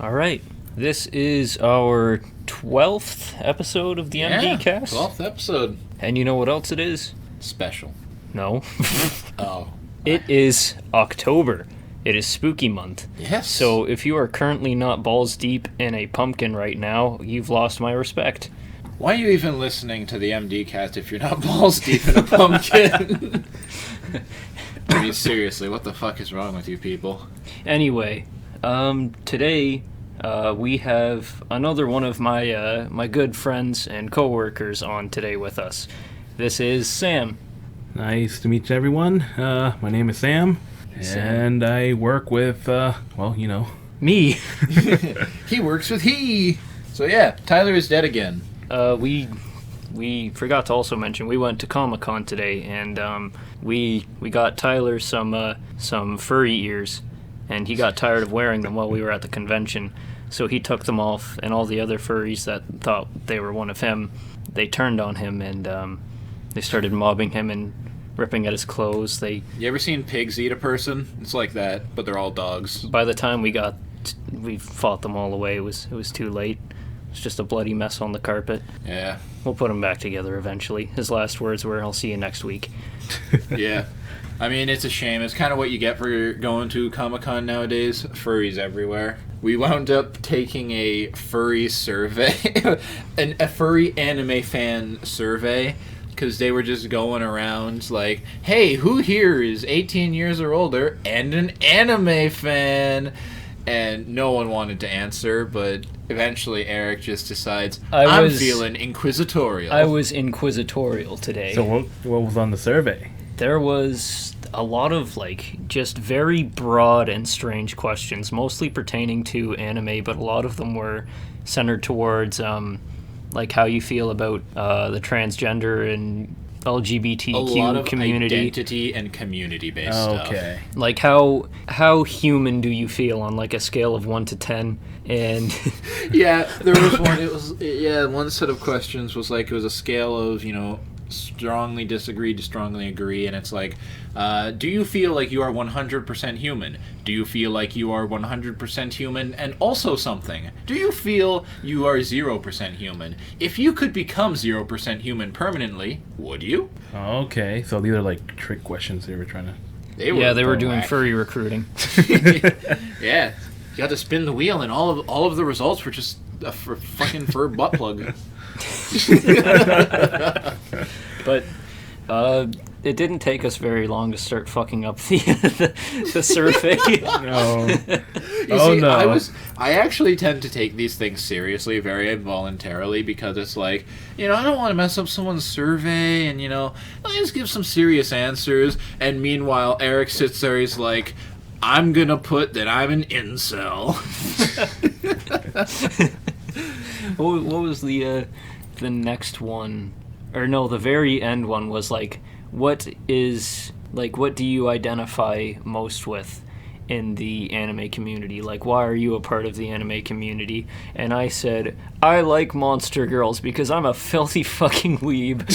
All right. This is our 12th episode of the MD Cast. 12th episode. And you know what else it is? Special. No. Oh. It is October. It is spooky month. Yes. So if you are currently not balls deep in a pumpkin right now, you've lost my respect. Why are you even listening to the MD Cast if you're not balls deep in a pumpkin? I mean, seriously, what the fuck is wrong with you people? Anyway, today we have another one of my good friends and coworkers on today with us. This is Sam. Nice to meet everyone. My name is Sam, and I work with, Me. He works with he. So yeah, Tyler is dead again. We forgot to also mention we went to Comicon today, and we got Tyler some furry ears, and he got tired of wearing them while we were at the convention, so he took them off, and all the other furries that thought they were one of him, they turned on him, and they started mobbing him and ripping at his clothes. You ever seen pigs eat a person? It's like that, but they're all dogs. By the time we fought them all away, it was too late. It's just a bloody mess on the carpet. Yeah. We'll put him back together eventually. His last words were, "I'll see you next week." Yeah. I mean, it's a shame. It's kind of what you get for going to Comic-Con nowadays. Furries everywhere. We wound up taking a furry survey, a furry anime fan survey, because they were just going around like, hey, who here is 18 years or older and an anime fan? And no one wanted to answer, but eventually Eric just decides, I'm feeling inquisitorial. I was inquisitorial today. So what was on the survey? There was a lot of, just very broad and strange questions, mostly pertaining to anime, but a lot of them were centered towards, how you feel about the transgender and LGBTQ a lot of community. Identity and community-based stuff. Okay. Like, how human do you feel on, a scale of 1 to 10? And yeah, there was one. One set of questions was it was a scale of strongly disagree to strongly agree, and it's do you feel like you are 100% human? Do you feel like you are 100% human and also something? Do you feel you are 0% human? If you could become 0% human permanently, would you? Okay, so these are trick questions they were trying to... They were doing furry recruiting. Yeah, you got to spin the wheel, and all of the results were just a fucking fur butt plug. But it didn't take us very long to start fucking up the survey. No. No. I actually tend to take these things seriously, very involuntarily, because it's I don't want to mess up someone's survey, and I'll just give some serious answers. And meanwhile, Eric sits there, he's like, I'm gonna put that I'm an incel. What was the next one? Or no, the very end one was what do you identify most with in the anime community? Why are you a part of the anime community? And I said, I like monster girls because I'm a filthy fucking weeb.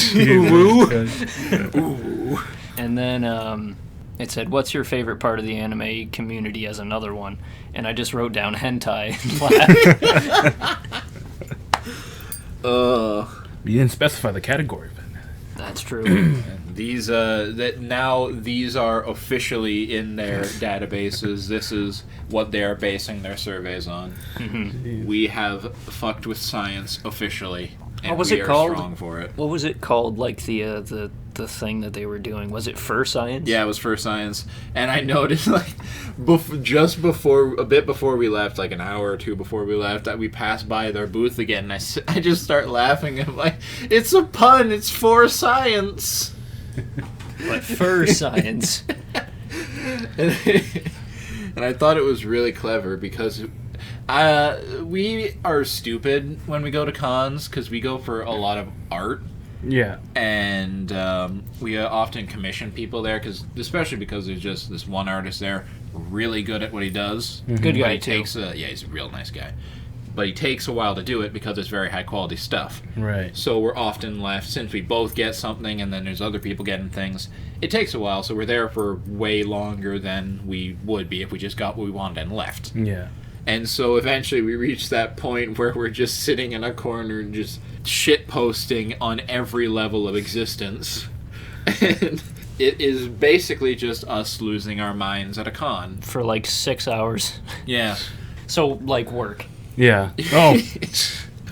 Ooh. And then it said, what's your favorite part of the anime community as another one? And I just wrote down hentai and laughed. You didn't specify the category. That's true. These these are officially in their databases. This is what they are basing their surveys on. Mm-hmm. We have fucked with science officially, and what was we it are called? strong for it. What was it called? The thing that they were doing, was it Furr-Science? Yeah, it was Furr-Science, and I noticed just before we left, an hour or two before we left, we passed by their booth again, and I just start laughing. I'm like, it's a pun. It's Furr-Science. But Furr-Science. And I thought it was really clever because we are stupid when we go to cons because we go for a lot of art. Yeah. And we often commission people there, especially because there's just this one artist there really good at what he does. Mm-hmm. Good guy, too. He's a real nice guy. But he takes a while to do it because it's very high quality stuff. Right. So we're often left, since we both get something and then there's other people getting things, it takes a while, so we're there for way longer than we would be if we just got what we wanted and left. Yeah. And so eventually we reached that point where we're just sitting in a corner and just shit posting on every level of existence. And it is basically just us losing our minds at a con. For like 6 hours. Yeah. So, like, work. Yeah. Oh.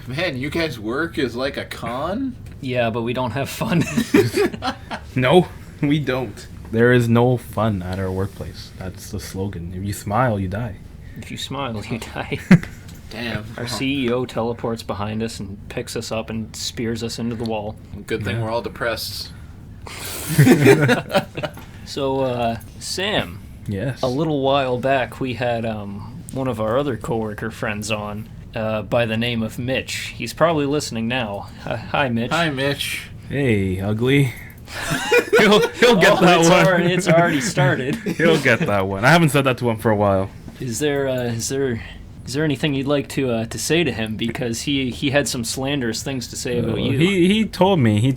Man, you guys work is like a con? Yeah, but we don't have fun. No, we don't. There is no fun at our workplace. That's the slogan. If you smile, you die. If you smile, you die. Damn. Our CEO teleports behind us and picks us up and spears us into the wall. Good thing we're all depressed. So, Sam, Yes. a little while back we had one of our other coworker friends on by the name of Mitch. He's probably listening now. Hi, Mitch. Hi, Mitch. Hey, ugly. he'll get that one. It's already started. He'll get that one. I haven't said that to him for a while. Is there anything you'd like to say to him, because he had some slanderous things to say about you? He told me.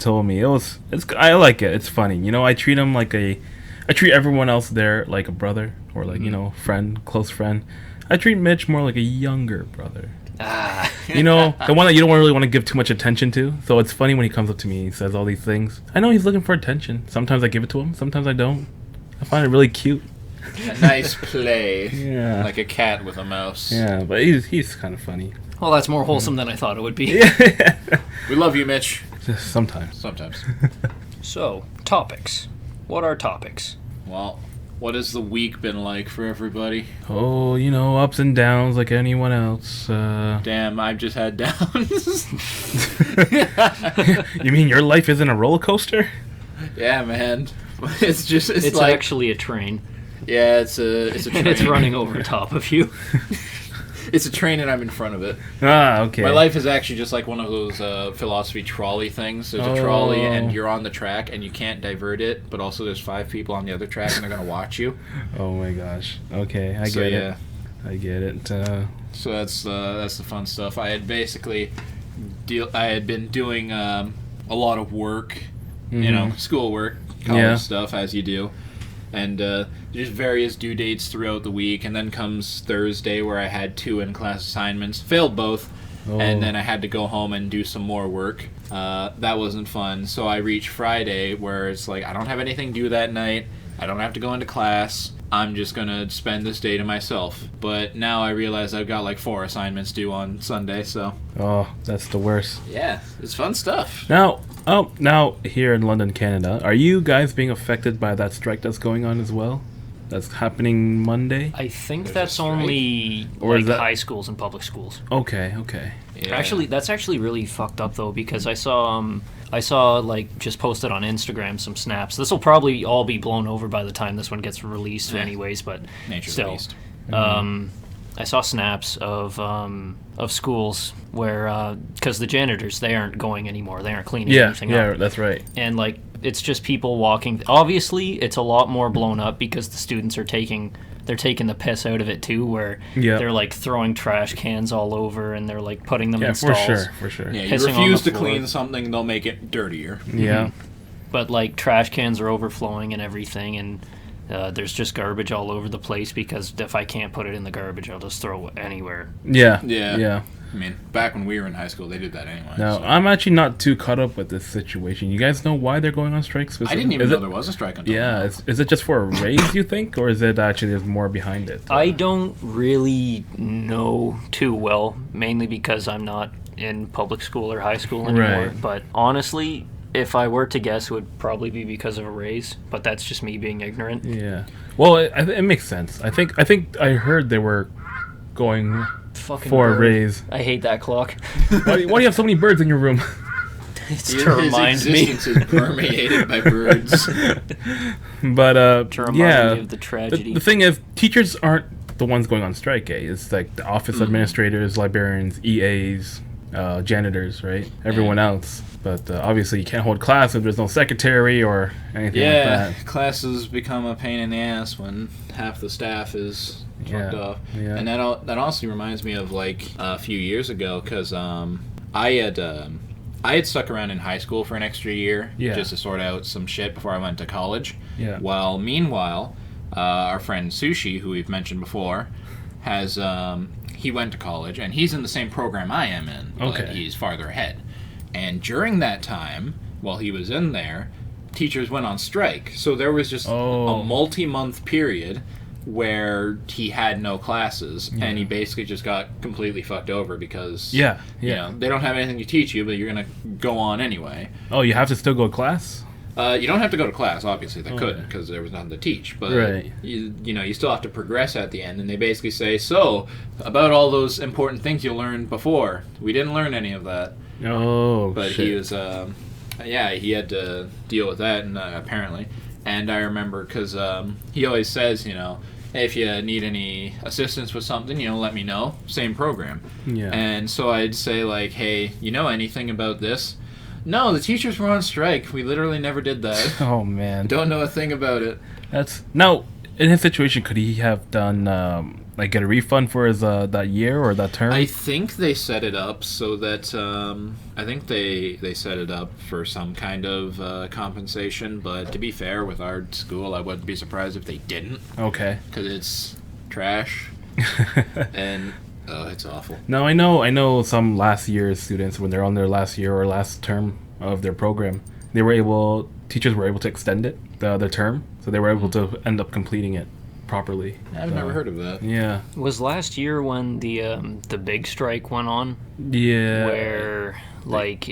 I like it. It's funny. You know, I treat him like I treat everyone else there like a brother or like, friend, close friend. I treat Mitch more like a younger brother. Ah. You know, the one that you don't really want to give too much attention to. So it's funny when he comes up to me and he says all these things. I know he's looking for attention. Sometimes I give it to him. Sometimes I don't. I find it really cute. A nice play. Yeah. Like a cat with a mouse. Yeah, but he's kind of funny. Well, that's more wholesome than I thought it would be. We love you, Mitch. Just sometimes. Sometimes. So, topics. What are topics? Well, what has the week been like for everybody? Oh, ups and downs like anyone else. Damn, I've just had downs. You mean your life isn't a roller coaster? Yeah, man. It's It's like, actually a train. yeah, it's a train. And it's running over top of you. It's a train and I'm in front of it. Ah, okay. My life is actually just like one of those philosophy trolley things. There's a trolley and you're on the track and you can't divert it, but also there's 5 people on the other track and they're going to watch you. Oh my gosh. Okay, I So, get yeah. it. I get it. So that's the fun stuff. I had basically been doing a lot of work, schoolwork, college stuff, as you do. And just various due dates throughout the week, and then comes Thursday where I had 2 in-class assignments, failed both, and then I had to go home and do some more work. That wasn't fun. So I reached Friday where it's like, I don't have anything due that night, I don't have to go into class, I'm just going to spend this day to myself. But now I realize I've got like 4 assignments due on Sunday, so... Oh, that's the worst. Yeah, it's fun stuff. Now here in London, Canada, are you guys being affected by that strike that's going on as well? That's happening Monday? I think There's that's a strike? only Or is like that- high schools and public schools. Okay. Yeah. Actually, that's actually really fucked up though, because I saw like just posted on Instagram some snaps. This will probably all be blown over by the time this one gets released, anyways. But Nature still, released. I saw snaps of schools where because the janitors, they aren't going anymore. They aren't cleaning anything up. That's right. And like it's just people walking. Obviously, it's a lot more blown up because the students are taking the piss out of it too, where they're like throwing trash cans all over and they're like putting them in stalls. For sure. Yeah, you pissing on refuse the to floor. clean something, they'll make it dirtier. Yeah. But like trash cans are overflowing and everything, and there's just garbage all over the place because if I can't put it in the garbage, I'll just throw it anywhere. Yeah. I mean, back when we were in high school, they did that anyway. Now, so. I'm actually not too caught up with this situation. You guys know why they're going on strike specifically? I didn't even know there was a strike until Yeah, now. is it just for a raise, you think? Or is it actually there's more behind it? I don't really know too well, mainly because I'm not in public school or high school anymore. Right. But honestly, if I were to guess, it would probably be because of a raise. But that's just me being ignorant. Yeah. Well, it makes sense. I think I heard they were going Fucking for a bird. raise. I hate that clock. Why do you have so many birds in your room? It's His to remind me. existence is permeated by birds. But To remind yeah, me of the tragedy. the thing is, teachers aren't the ones going on strike. It's like the office administrators, librarians, EAs, janitors, right? Everyone else. But obviously, you can't hold class if there's no secretary or anything like that. Classes become a pain in the ass when half the staff is fucked off. Yeah. And that honestly reminds me of like a few years ago, because I had stuck around in high school for an extra year just to sort out some shit before I went to college. Yeah. Meanwhile, our friend Sushi, who we've mentioned before, has he went to college, and he's in the same program I am in, but he's farther ahead. And during that time, while he was in there, teachers went on strike. So there was just a multi-month period where he had no classes, and he basically just got completely fucked over because you know, they don't have anything to teach you, but you're going to go on anyway. Oh, you have to still go to class? You don't have to go to class, obviously. They couldn't because there was nothing to teach. But you know, you still have to progress at the end, and they basically say, so, about all those important things you learned before, we didn't learn any of that. But he was, he had to deal with that, and apparently. And I remember because he always says, you know, hey, if you need any assistance with something, you know, let me know. Same program. Yeah. And so I'd say, like, hey, you know anything about this? No, the teachers were on strike. We literally never did that. Oh, man. Don't know a thing about it. Now, in his situation, could he have done, like, get a refund for his that year or that term? I think they set it up so that, I think they set it up for some kind of compensation, but to be fair, with our school, I wouldn't be surprised if they didn't. Okay. Because it's trash. And... oh, it's awful. No, I know some last year students, when they're on their last year or last term of their program, teachers were able to extend it, their term, so they were able to end up completing it properly. I've never heard of that. Yeah. Was last year when the big strike went on? Yeah. Where, like,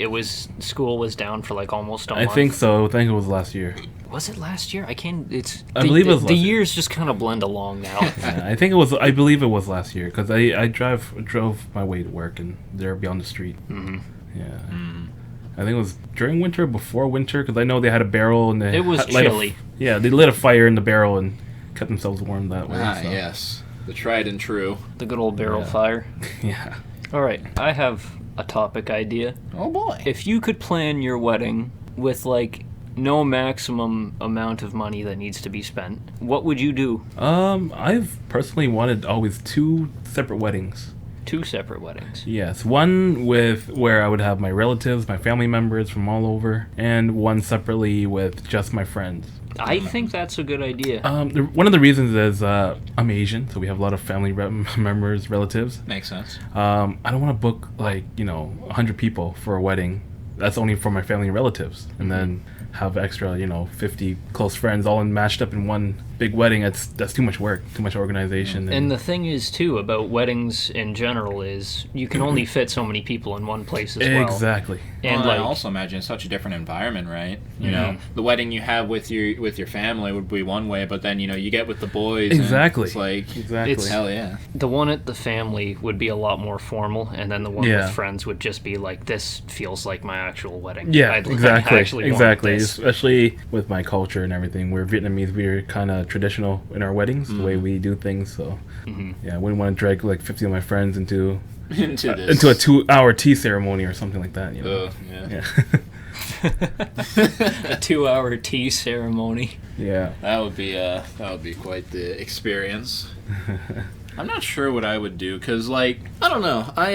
school was down for, like, almost a month? I think so. I think it was last year. Was it last year? I believe it was last the year. years just kind of blend along now. Yeah, I believe it was last year, because I drove my way to work, and they're beyond the street. Mm-hmm. Yeah. Mm. I think it was during winter, before winter, because I know they had a barrel, and it was chilly. They lit a fire in the barrel and kept themselves warm that way. Ah, so. Yes. The tried and true. The good old barrel fire. Yeah. All right, I have a topic idea. Oh, boy. If you could plan your wedding with, like, no maximum amount of money that needs to be spent, what would you do? I've personally wanted always 2 separate weddings. 2 separate weddings? Yes, one where I would have my relatives, my family members from all over, and one separately with just my friends. I think that's a good idea. One of the reasons is I'm Asian, so we have a lot of family members, relatives. Makes sense. I don't want to book, like, 100 people for a wedding. That's only for my family and relatives. And then have extra, 50 close friends all matched up in one big wedding. That's too much work, too much organization. And the thing is, too, about weddings in general is you can only fit so many people in one place as well. Exactly. And I also imagine it's such a different environment, right? You know, the wedding you have with your family would be one way, but then, you get with the boys. Exactly. It's like, hell yeah. The one at the family would be a lot more formal, and then the one with friends would just be like, this feels like my actual wedding. Yeah, exactly. Exactly. Especially with my culture and everything. We're Vietnamese. We're kind of traditional in our weddings, the way we do things. So, I wouldn't want to drag like 50 of my friends into a 2-hour tea ceremony or something like that. Yeah. A 2-hour tea ceremony. Yeah. That would be quite the experience. I'm not sure what I would do, because, like, I don't know. I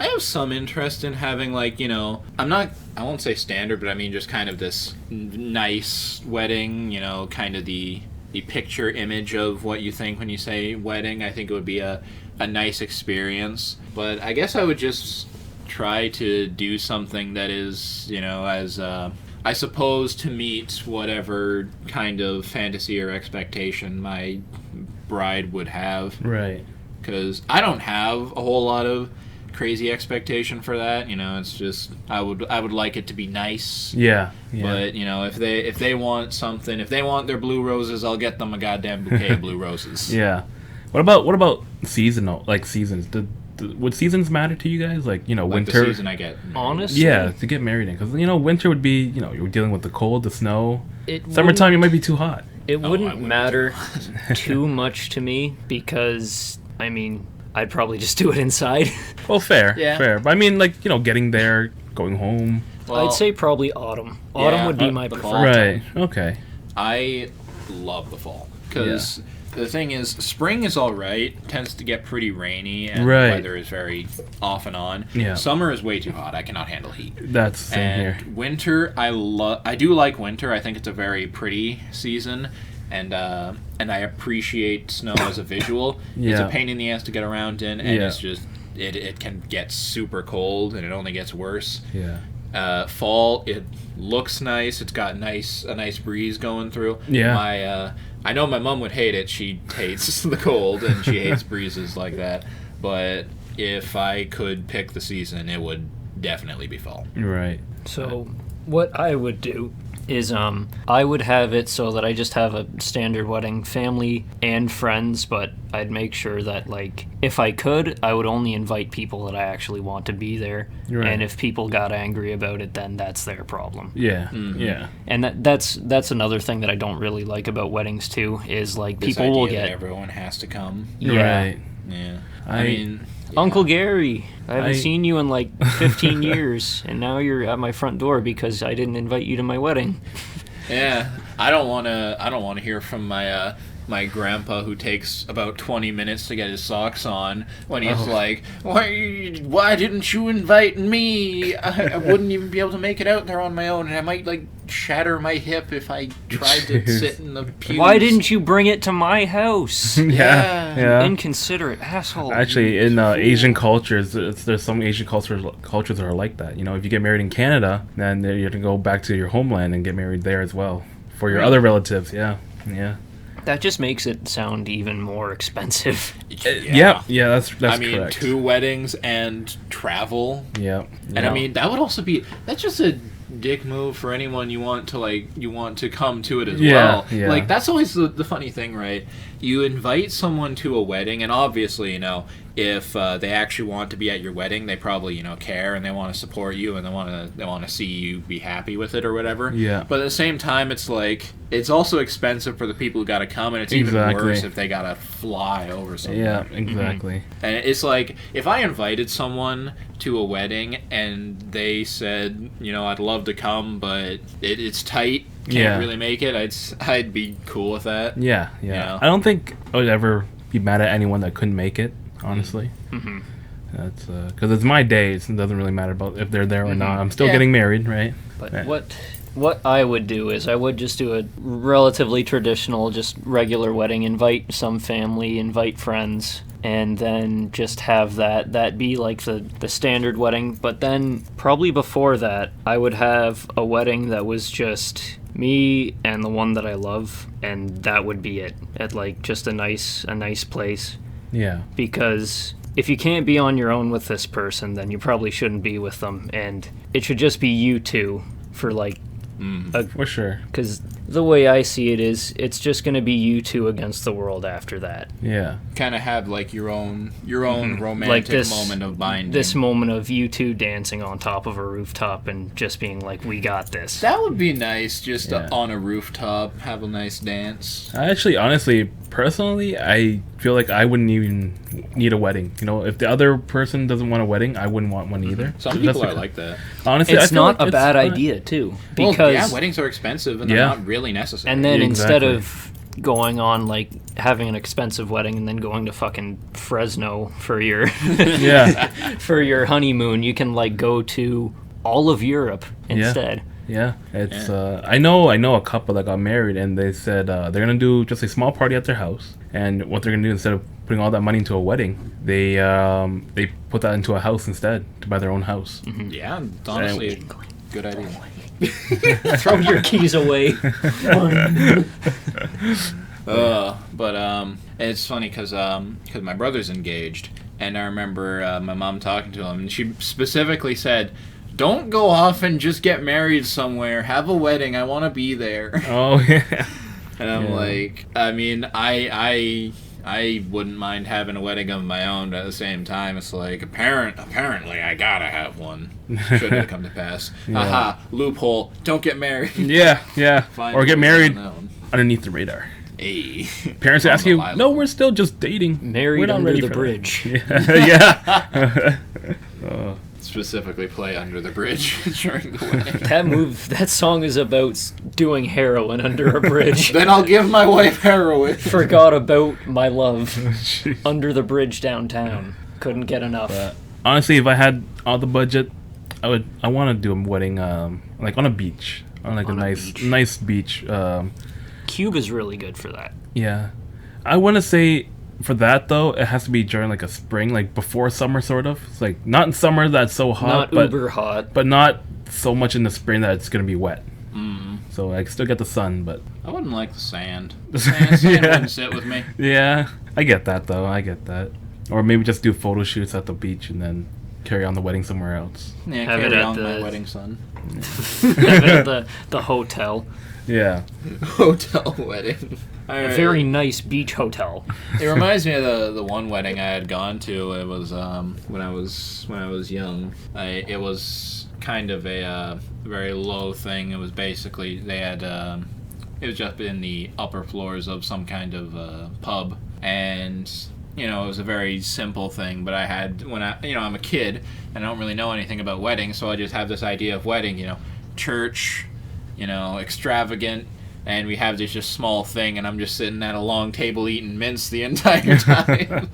have some interest in having, like, I won't say standard, but I mean just kind of this nice wedding, kind of the picture image of what you think when you say wedding. I think it would be a nice experience. But I guess I would just try to do something that is, as, I suppose, to meet whatever kind of fantasy or expectation my bride would have. Right. Because I don't have a whole lot of crazy expectation for that. It's just I would like it to be nice. Yeah. But if they want something, if they want their blue roses, I'll get them a goddamn bouquet of blue roses. Yeah. What about seasonal, like seasons? Would seasons matter to you guys? Like, winter. The season I get married. Honestly, yeah, to get married in, because winter would be, you're dealing with the cold, the snow. Summertime, it might be too hot. It wouldn't matter too much to me, because I'd probably just do it inside. Well, fair. But I mean, like, getting there, going home. Well, I'd say probably autumn. Autumn would be my preferred time. Right. Okay. I love the fall, because the thing is, spring is all right. Tends to get pretty rainy, and the weather is very off and on. Yeah. Summer is way too hot. I cannot handle heat. That's same here. Winter, I do like winter. I think it's a very pretty season. and I appreciate snow as a visual. It's a pain in the ass to get around in, and it's just it can get super cold, and it only gets worse. Yeah. Fall, it looks nice. It's got a nice breeze going through. Yeah. I know my mom would hate it. She hates the cold, and she hates breezes like that. But if I could pick the season, it would definitely be fall. Right. So what I would do is I would have it so that I just have a standard wedding, family and friends, but I'd make sure that, like, if I could, I would only invite people that I actually want to be there. Right. And if people got angry about it, then that's their problem. Yeah. Mm-hmm. Yeah. And that's another thing that I don't really like about weddings too, is like This people will idea that get everyone has to come. Right. Yeah. I mean, Uncle Gary, I haven't seen you in like 15 years, and now you're at my front door because I didn't invite you to my wedding. yeah. I don't want to hear from my grandpa who takes about 20 minutes to get his socks on when he's like, why didn't you invite me? I wouldn't even be able to make it out there on my own, and I might like shatter my hip if I tried to sit in the pews. Why didn't you bring it to my house? Yeah. Inconsiderate asshole. Actually, in Asian cultures, there's some Asian cultures that are like that. You know, if you get married in Canada, then you have to go back to your homeland and get married there as well for your other relatives. Yeah. That just makes it sound even more expensive. Yeah, that's I mean, correct. 2 weddings and travel. Yeah. And I mean, that would also be, that's just a dick move for anyone you want to come to it as well. Yeah. Like, that's always the funny thing, right? You invite someone to a wedding, and obviously, you know, if they actually want to be at your wedding, they probably, you know, care, and they want to support you, and they want to see you be happy with it or whatever. Yeah. But at the same time, it's like, it's also expensive for the people who got to come, and it's even worse if they got to fly over something. Yeah, exactly. Mm-hmm. And it's like, if I invited someone to a wedding and they said, you know, I'd love to come, but it's tight, can't really make it, I'd be cool with that. Yeah. You know? I don't think I would ever be mad at anyone that couldn't make it, honestly. Mm-hmm. That's because it's my day. It doesn't really matter about if they're there or not. I'm still getting married, right? But what I would do is I would just do a relatively traditional, just regular wedding, invite some family, invite friends, and then just have that be like the standard wedding. But then probably before that, I would have a wedding that was just me and the one that I love, and that would be it, at like just a nice place. Yeah. Because if you can't be on your own with this person, then you probably shouldn't be with them, and it should just be you two for like For sure. because the way I see it is, it's just going to be you two against the world after that. Yeah. Kind of have like your own romantic Like this moment of binding. This moment of you two dancing on top of a rooftop and just being like, we got this. That would be nice, just Yeah. on a rooftop, have a nice dance. I actually, honestly, personally, I feel like I wouldn't even need a wedding. You know, if the other person doesn't want a wedding, I wouldn't want one either. Some That's people are the- like that. Honestly, I It's feel not like a bad fine. idea, too. Well, Because yeah, weddings are expensive and they're Yeah. not really necessary. and then instead Exactly. of going on like having an expensive wedding and then going to fucking Fresno for your Yeah. for your honeymoon, you can like go to all of Europe instead. Yeah, it's. I know a couple that got married, and they said they're gonna do just a small party at their house. And what they're gonna do, instead of putting all that money into a wedding, they put that into a house instead, to buy their own house. Yeah, it's honestly a good idea. Throw your keys away. But and it's funny because my brother's engaged, and I remember my mom talking to him, and she specifically said, "Don't go off and just get married somewhere. Have a wedding. I want to be there." Oh yeah. And I'm Yeah. like, I mean, I wouldn't mind having a wedding of my own, but at the same time, it's like, apparently I gotta have one. Should it come to pass. Yeah. Aha, loophole, don't get married. Yeah. Find Or get it married on their own. underneath the radar. Hey. Parents On ask the you, lilac. "No, we're still just dating. Married We're not under ready the for bridge." that." Yeah. Specifically play Under the Bridge during the wedding. That song is about doing heroin under a bridge. Then I'll give my wife heroin. Forgot about my love Jeez. under the bridge downtown. Couldn't get enough. But honestly, if I had all the budget, I want to do a wedding like on a beach, on like On a a nice beach. nice beach. Cuba's really good for that. Yeah. I want to say for that, though, it has to be during, like, a spring, like, before summer, sort of. It's, like, not in summer that's so hot. Not uber hot. But not so much in the spring that it's going to be wet. Mm. So I can still get the sun, but... I wouldn't like the sand. The sand wouldn't sit with me. Yeah. I get that, though. I get that. Or maybe just do photo shoots at the beach and then carry on the wedding somewhere else. Yeah, Have carry it at on my the- wedding son. the hotel. Yeah. Hotel wedding. A very nice beach hotel. It reminds me of the one wedding I had gone to. It was when I was young. It was kind of a very low thing. It was basically they had it was just in the upper floors of some kind of pub, and it was a very simple thing. But I had I'm a kid and I don't really know anything about weddings, so I just have this idea of wedding, church, extravagant. And we have this just small thing, and I'm just sitting at a long table eating mince the entire time.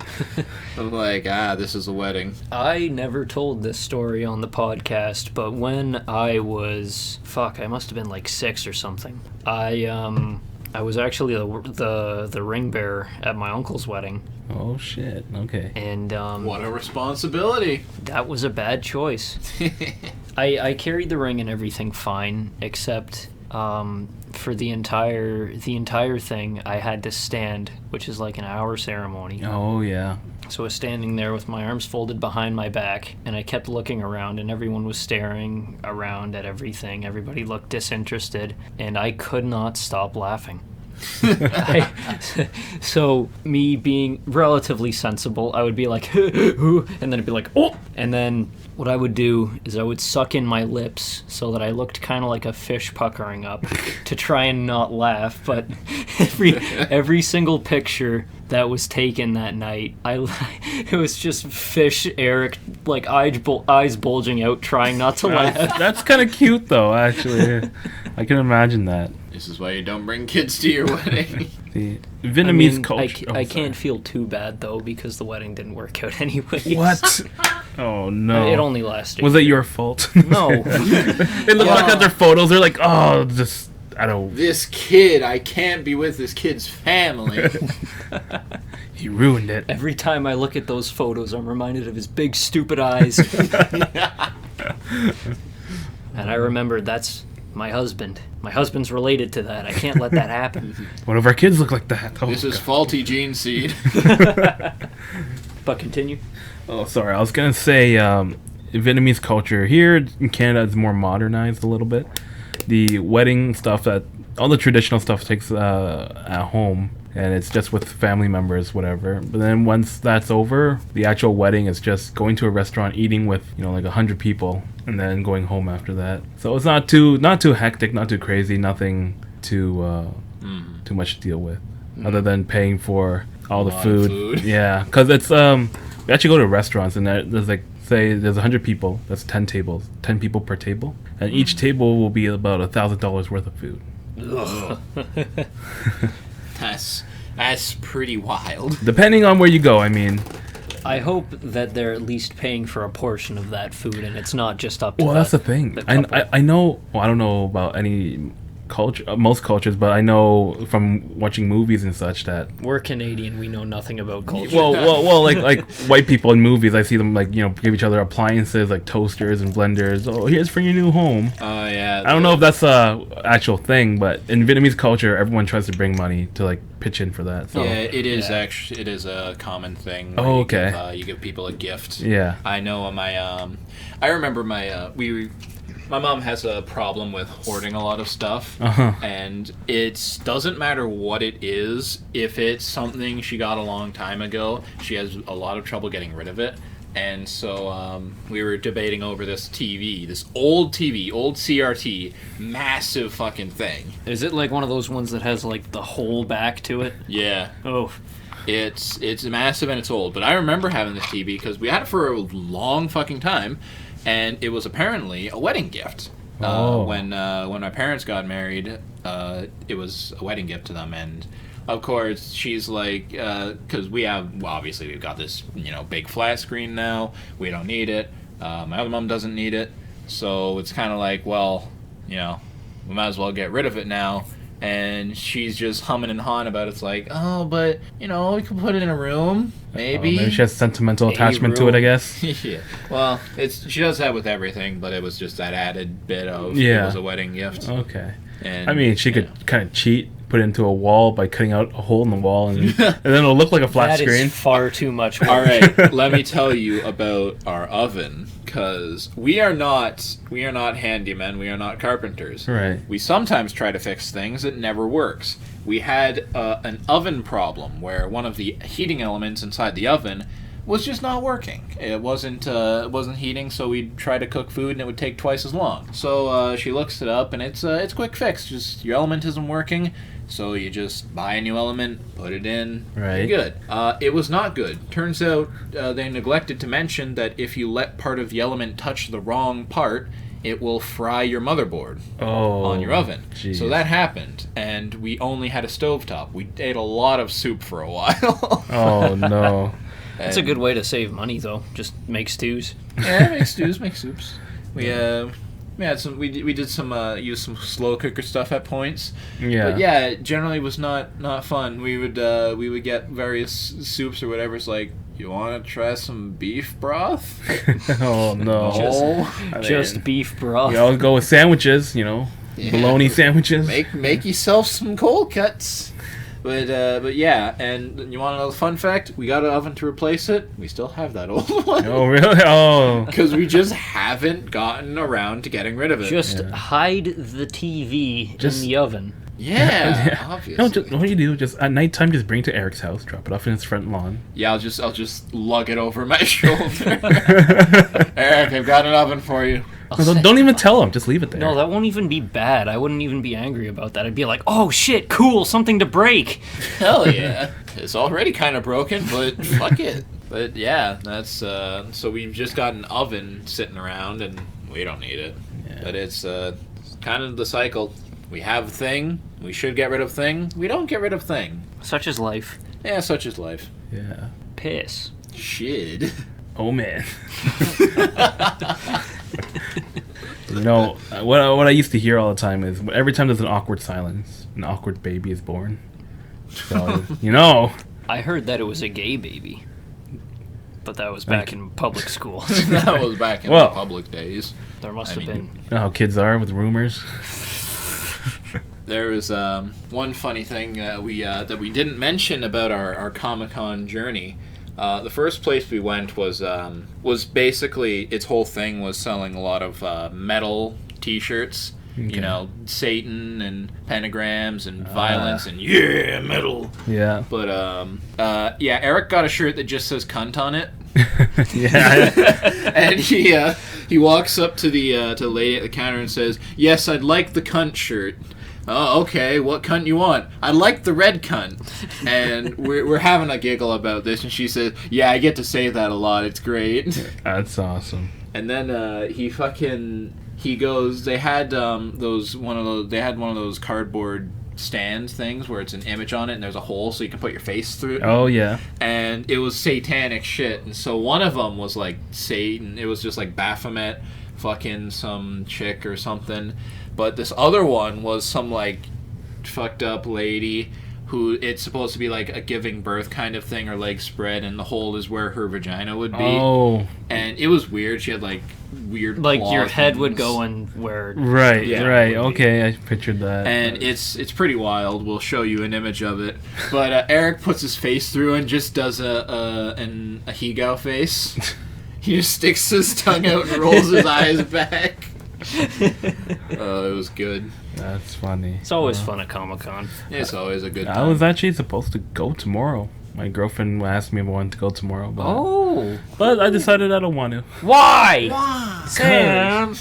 I'm like, this is a wedding. I never told this story on the podcast, but when I was... I must have been like 6 or something. I was actually the ring bearer at my uncle's wedding. Oh, shit. Okay. And What a responsibility. that was a bad choice. I carried the ring and everything fine, except... for the entire thing, I had to stand, which is like an hour ceremony. Oh, yeah. So I was standing there with my arms folded behind my back, and I kept looking around, and everyone was staring around at everything. Everybody looked disinterested, and I could not stop laughing. So me being relatively sensible, I would be like, and then it'd be like, oh! And then what I would do is I would suck in my lips so that I looked kind of like a fish puckering up to try and not laugh. But every single picture that was taken that night, it was just fish Eric, like eyes bulging out, trying not to laugh. That's kind of cute, though, actually. I can imagine that. This is why you don't bring kids to your wedding. The Vietnamese culture. I can't feel too bad, though, because the wedding didn't work out anyway. What? Oh, no. It only lasted. Was it your fault? No. They look back at their photos, they're like, oh, just, I don't... This kid, I can't be with this kid's family. He ruined it. Every time I look at those photos, I'm reminded of his big, stupid eyes. And I remember that's my husband. My husband's related to that. I can't let that happen. One of our kids look like that. Oh, This is God. faulty gene seed. But continue. Oh, sorry. I was going to say, Vietnamese culture here in Canada is more modernized a little bit. The wedding stuff, all the traditional stuff takes at home, and it's just with family members, whatever. But then once that's over, the actual wedding is just going to a restaurant, eating with, like 100 people, and then going home after that. So it's not too hectic, not too crazy, nothing too much to deal with, other than paying for all the lot of food. food. Yeah, because it's we actually go to restaurants, and there's like, say there's 100 people, that's 10 tables, 10 people per table, and each table will be about $1,000 worth of food. That's pretty wild. Depending on where you go, I mean. I hope that they're at least paying for a portion of that food, and it's not just up to Well, that's the thing. couple. I know. Well, I don't know about any culture, most cultures, but I know from watching movies and such that. We're Canadian. We know nothing about culture. Well, like white people in movies, I see them give each other appliances like toasters and blenders. Oh, here's for your new home. Oh yeah. I don't know if that's a actual thing, but in Vietnamese culture, everyone tries to bring money to pitch in for that. So. Yeah, it is Yeah. actually it is a common thing. Where Oh, okay. You give people a gift. Yeah. I know I remember my mom has a problem with hoarding a lot of stuff, and it doesn't matter what it is. If it's something she got a long time ago, she has a lot of trouble getting rid of it. And so we were debating over this TV, this old TV, old CRT, massive fucking thing. Is it like one of those ones that has like the whole back to it? Yeah. Oh, It's massive and it's old, but I remember having this TV because we had it for a long fucking time, and it was apparently a wedding gift. When my parents got married, it was a wedding gift to them, and of course she's like, because obviously we've got this big flat screen now, we don't need it. My other mom doesn't need it, so it's kind of like, well, we might as well get rid of it now. And she's just humming and hawing about it. It's like, oh, but, you know, we can put it in a room, maybe. Maybe she has sentimental attachment to it, I guess. Yeah. Well, she does that with everything, but it was just that added bit of it was a wedding gift. Okay. And, I mean, she could kind of cheat, put it into a wall by cutting out a hole in the wall, and then it'll look like a flat That screen. is far too much work. All right, let me tell you about our oven, because we are not handymen, we are not carpenters. Right. We sometimes try to fix things, it never works. We had an oven problem where one of the heating elements inside the oven was just not working. It wasn't heating, so we'd try to cook food and it would take twice as long. So she looks it up and it's quick fix. Just your element isn't working, so you just buy a new element, put it in, Right. you're good. It was not good. Turns out they neglected to mention that if you let part of the element touch the wrong part, it will fry your motherboard on your oven. Geez. So that happened, and we only had a stovetop. We ate a lot of soup for a while. Oh, no. That's a good way to save money, though. Just make stews. Yeah, make stews, make soups. We had some. We did some use some slow cooker stuff at points. Yeah. But yeah, it generally was not fun. We would get various soups or whatever. It's like, you want to try some beef broth? Oh, no. Just beef broth. We always go with sandwiches, you know. Yeah. Bologna sandwiches. Make yourself some cold cuts. But yeah, and you want to know the fun fact? We got an oven to replace it. We still have that old one. Oh, really? Oh. Because we just haven't gotten around to getting rid of it. Just hide the TV in the oven. Yeah, obviously. No, what do you do? Just at nighttime, just bring it to Eric's house, drop it off in his front lawn. Yeah, I'll just lug it over my shoulder. Eric, I've got an oven for you. No, don't even tell him. Just leave it there. No, that won't even be bad. I wouldn't even be angry about that. I'd be like, oh shit, cool, something to break. Hell yeah. It's already kind of broken, but fuck it. But yeah, that's so we've just got an oven sitting around and we don't need it. Yeah. But it's kind of the cycle. We have a thing, we should get rid of thing, we don't get rid of thing. Such is life. Yeah, such is life. Yeah. Piss. Should. Oh, man. You know, what I used to hear all the time is every time there's an awkward silence, an awkward baby is born. So, you know. I heard that it was a gay baby. But that was back in public school. That was back in the public days. There must have been. You know how kids are with rumors? There was one funny thing that we didn't mention about our Comic-Con journey. The first place we went was basically, its whole thing was selling a lot of metal T-shirts. Okay. You know, Satan and pentagrams and violence and yeah, metal. Yeah. But yeah, Eric got a shirt that just says "cunt" on it. Yeah. And he walks up to the lady at the counter and says, "Yes, I'd like the cunt shirt." Oh, okay. What cunt you want? I like the red cunt. And we're having a giggle about this, and she says, "Yeah, I get to say that a lot. It's great." That's awesome. And then he goes. They had one of those cardboard stand things where it's an image on it and there's a hole so you can put your face through it. Oh yeah. And it was satanic shit. And so one of them was like Satan. It was just like Baphomet, fucking some chick or something. But this other one was some like fucked up lady who it's supposed to be like a giving birth kind of thing, her legs spread and the hole is where her vagina would be. Oh. And it was weird. She had like weird like claw your head things. would go in where Right, Yeah. right. Okay, I pictured that. And it's pretty wild. We'll show you an image of it. But Eric puts his face through and just does a Hegao face. He just sticks his tongue out and rolls his eyes back. Oh, it was good. That's funny. It's always fun at Comic-Con. It's always a good time. I was actually supposed to go tomorrow. My girlfriend asked me if I wanted to go tomorrow, but I decided I don't want to. Why? Sam.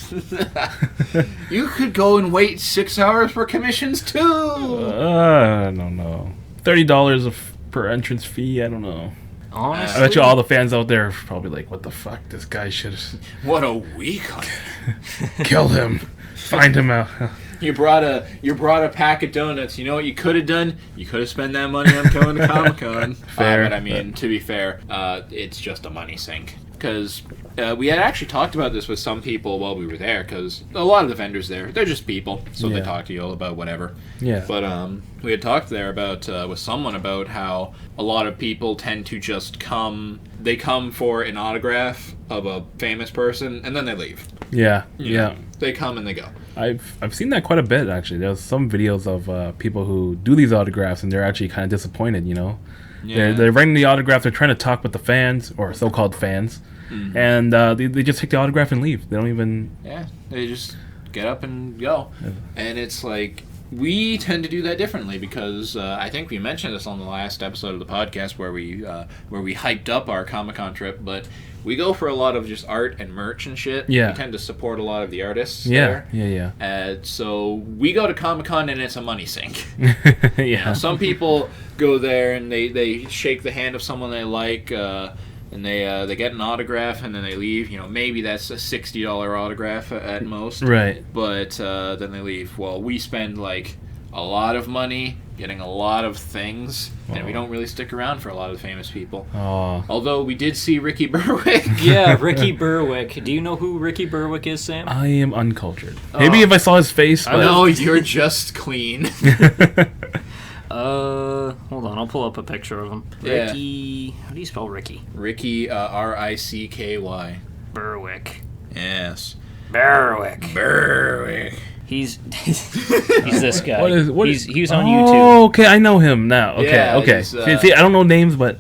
You could go and wait 6 hours for commissions too. I don't know. $30 per entrance fee. I don't know. Honestly, I bet you all the fans out there are probably like, "What the fuck? This guy should What a week! kill him, find him out." You brought a pack of donuts. You know what you could have done? You could have spent that money on going to Comic-Con. Fair. But I mean, to be fair, it's just a money sink. Because we had actually talked about this with some people while we were there, because a lot of the vendors there, they're just people, so they talk to you all about whatever. Yeah. But we had talked there about with someone about how a lot of people tend to just come. They come for an autograph of a famous person, and then they leave. Yeah. You know, they come and they go. I've seen that quite a bit, actually. There's some videos of people who do these autographs, and they're actually kind of disappointed, you know? Yeah. They're writing the autograph, they're trying to talk with the fans, or so-called fans, and they just take the autograph and leave. They don't even... Yeah, they just get up and go. And it's like, we tend to do that differently, because I think we mentioned this on the last episode of the podcast where we hyped up our Comic-Con trip, but we go for a lot of just art and merch and shit. Yeah. We tend to support a lot of the artists there. Yeah. So we go to Comic-Con and it's a money sink. Yeah. You know, some people go there and they shake the hand of someone they like, and they get an autograph and then they leave. You know, maybe that's a $60 autograph at most. Right. But then they leave. Well, we spend like a lot of money getting a lot of things, and we don't really stick around for a lot of the famous people. Oh. Although we did see Ricky Berwick. Yeah, Ricky Berwick. Do you know who Ricky Berwick is, Sam? I am uncultured. Maybe if I saw his face, but... No, you're just clean. Hold on, I'll pull up a picture of him. Yeah. Ricky... How do you spell Ricky? Ricky, Ricky. Berwick. Yes. Berwick. He's this guy. He's on YouTube. Oh, okay, I know him now. Okay, Yeah, okay. he's, See, I don't know names, but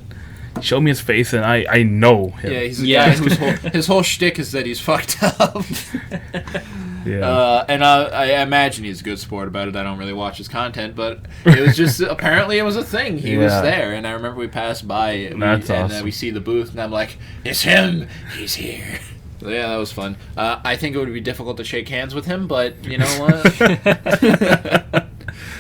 show me his face and I know him. Yeah, he's a guy whose his whole shtick is that he's fucked up. Yeah. And I imagine he's a good sport about it. I don't really watch his content, but it was just apparently it was a thing. He was there, and I remember we passed by and we see the booth, and I'm like, it's him. He's here. So yeah, that was fun. I think it would be difficult to shake hands with him, but you know what?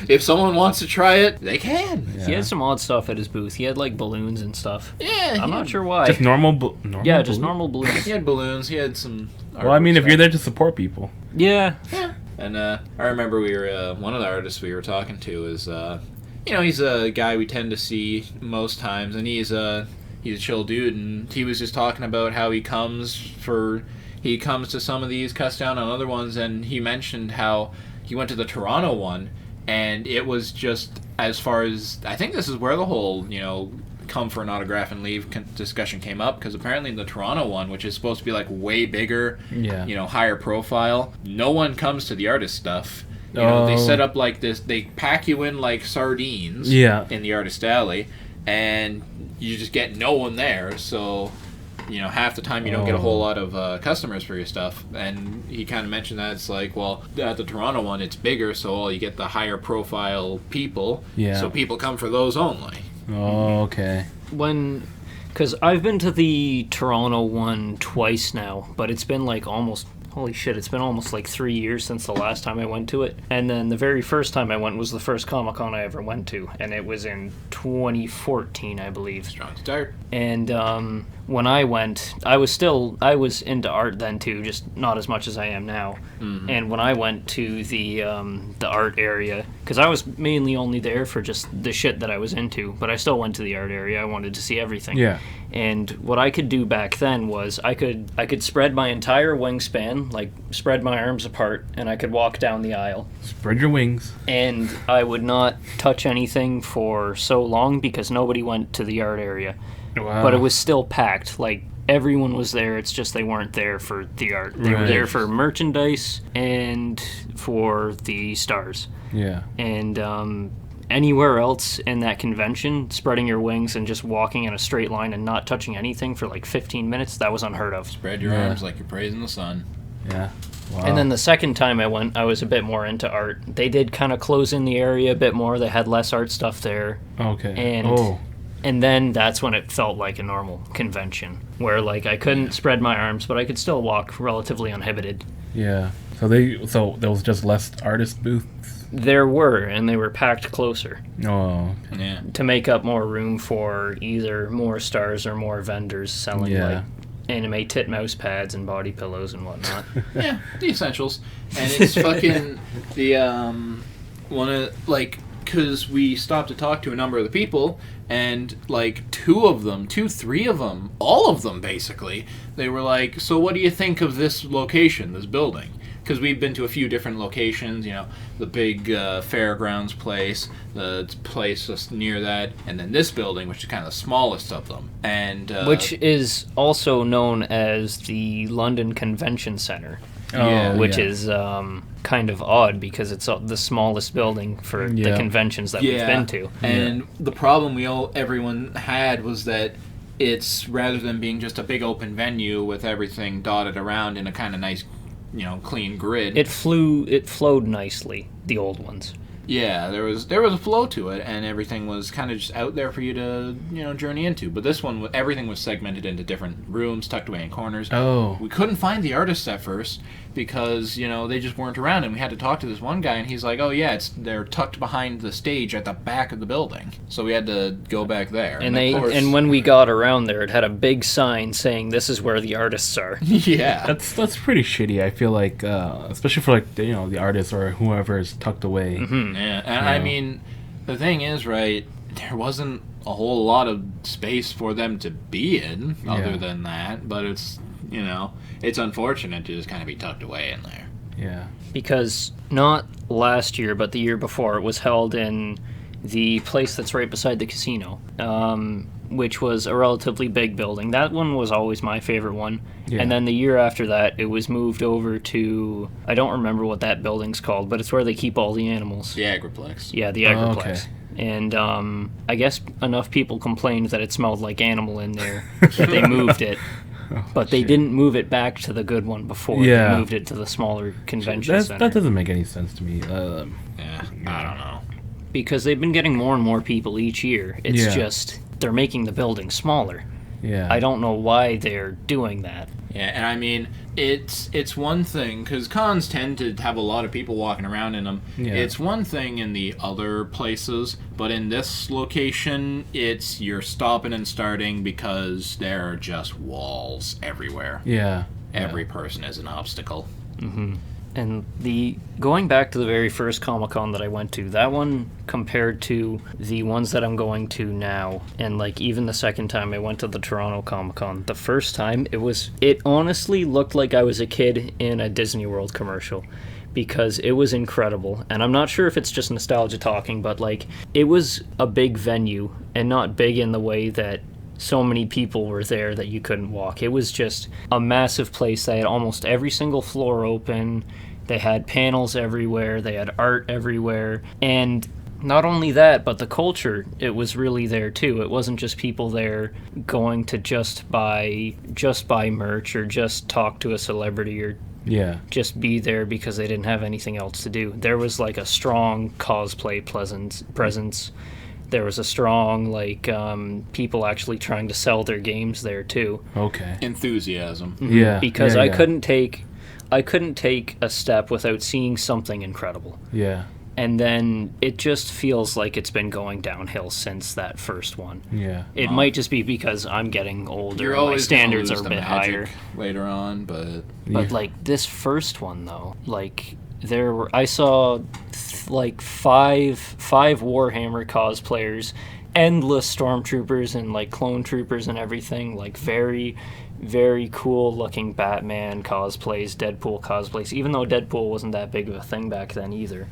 If someone wants to try it, they can. Yeah. He had some odd stuff at his booth. He had like balloons and stuff. Yeah, I'm not sure why. Just normal yeah, just normal balloons. He had balloons. He had some. Well, I mean, if you're there to support people. Yeah. And I remember we were one of the artists we were talking to is he's a guy we tend to see most times, and he's a chill dude, and he was just talking about how he comes to some of these, cuts down on other ones, and he mentioned how he went to the Toronto one, and it was just, as far as, I think this is where the whole, come for an autograph and leave discussion came up, because apparently the Toronto one, which is supposed to be like way bigger, higher profile, no one comes to the artist stuff. They set up like this, they pack you in like sardines in the artist alley, and you just get no one there, so half the time you don't get a whole lot of customers for your stuff. And he kind of mentioned that it's like, well, at the Toronto one it's bigger, so you get the higher profile people, so people come for those only. Oh, okay. Because I've been to the Toronto one twice now, but it's been like holy shit, it's been almost like 3 years since the last time I went to it. And then the very first time I went was the first Comic-Con I ever went to, and it was in 2014, I believe. Strong start. And when I went, I was into art then too, just not as much as I am now. Mm-hmm. And when I went to the art area, because I was mainly only there for just the shit that I was into, but I still went to the art area. I wanted to see everything. Yeah. And what I could do back then was I could spread my entire wingspan, like spread my arms apart, and I could walk down the aisle. Spread your wings. And I would not touch anything for so long because nobody went to the art area. Wow. But it was still packed. Like, everyone was there. It's just they weren't there for the art. They were there for merchandise and for the stars. Yeah. And anywhere else in that convention, spreading your wings and just walking in a straight line and not touching anything for like 15 minutes, that was unheard of. Spread your arms like you're praising the sun. Yeah. Wow. And then the second time I went, I was a bit more into art. They did kind of close in the area a bit more. They had less art stuff there. Okay. And then that's when it felt like a normal convention, where like I couldn't spread my arms, but I could still walk relatively uninhibited. Yeah. So there was just less artist booths? There were, and they were packed closer. Oh. Yeah. To make up more room for either more stars or more vendors selling like anime mouse pads and body pillows and whatnot. Yeah, the essentials. And it's fucking the one of like, because we stopped to talk to a number of the people, and like 3 of them, all of them basically, they were like, so what do you think of this location, this building? Because we've been to a few different locations, the big fairgrounds place, the place just near that, and then this building, which is kind of the smallest of them. And which is also known as the London Convention Center. Which is kind of odd because it's the smallest building for the conventions that we've been to. And the problem everyone had was that it's, rather than being just a big open venue with everything dotted around in a kind of nice, clean grid. It flowed nicely, the old ones. Yeah, there was a flow to it, and everything was kind of just out there for you to, journey into. But this one, everything was segmented into different rooms, tucked away in corners. Oh. We couldn't find the artists at first because, they just weren't around, and we had to talk to this one guy, and he's like, oh yeah, they're tucked behind the stage at the back of the building. So we had to go back there. And when we got around there, it had a big sign saying, this is where the artists are. Yeah. That's pretty shitty, I feel like, especially for, like, the artists or whoever is tucked away. Mm-hmm. Yeah, and I mean, the thing is, right, there wasn't a whole lot of space for them to be in other than that, but it's, it's unfortunate to just kind of be tucked away in there. Yeah. Because not last year, but the year before, it was held in the place that's right beside the casino, which was a relatively big building. That one was always my favorite one. Yeah. And then the year after that, it was moved over to, I don't remember what that building's called, but it's where they keep all the animals. The Agriplex. Yeah, the Agriplex. Oh, okay. And I guess enough people complained that it smelled like animal in there that they moved it. But they didn't move it back to the good one before. Yeah. They moved it to the smaller convention center. That doesn't make any sense to me. I don't know. Because they've been getting more and more people each year. It's just, they're making the building smaller. Yeah. I don't know why they're doing that. Yeah, and I mean, it's one thing, because cons tend to have a lot of people walking around in them. Yeah. It's one thing in the other places, but in this location, you're stopping and starting because there are just walls everywhere. Yeah. Every person is an obstacle. Mm-hmm. And going back to the very first Comic-Con that I went to, that one compared to the ones that I'm going to now, and like even the second time I went to the Toronto Comic-Con, the first time it honestly looked like I was a kid in a Disney World commercial, because it was incredible. And I'm not sure if it's just nostalgia talking, but like it was a big venue, and not big in the way that so many people were there that you couldn't walk. It was just a massive place. They had almost every single floor open. They had panels everywhere. They had art everywhere. And not only that, but the culture, it was really there too. It wasn't just people there going to just buy merch or just talk to a celebrity or just be there because they didn't have anything else to do. There was like a strong cosplay presence. There was a strong, people actually trying to sell their games there too. Okay. Enthusiasm. Mm-hmm. Yeah. Because I couldn't take a step without seeing something incredible. Yeah. And then it just feels like it's been going downhill since that first one. Yeah. It might just be because I'm getting older. You're and my always standards are a the bit higher later on, but like this first one though, I saw like five Warhammer cosplayers, endless stormtroopers and like clone troopers and everything, like very, very cool looking Batman cosplays, Deadpool cosplays, even though Deadpool wasn't that big of a thing back then either.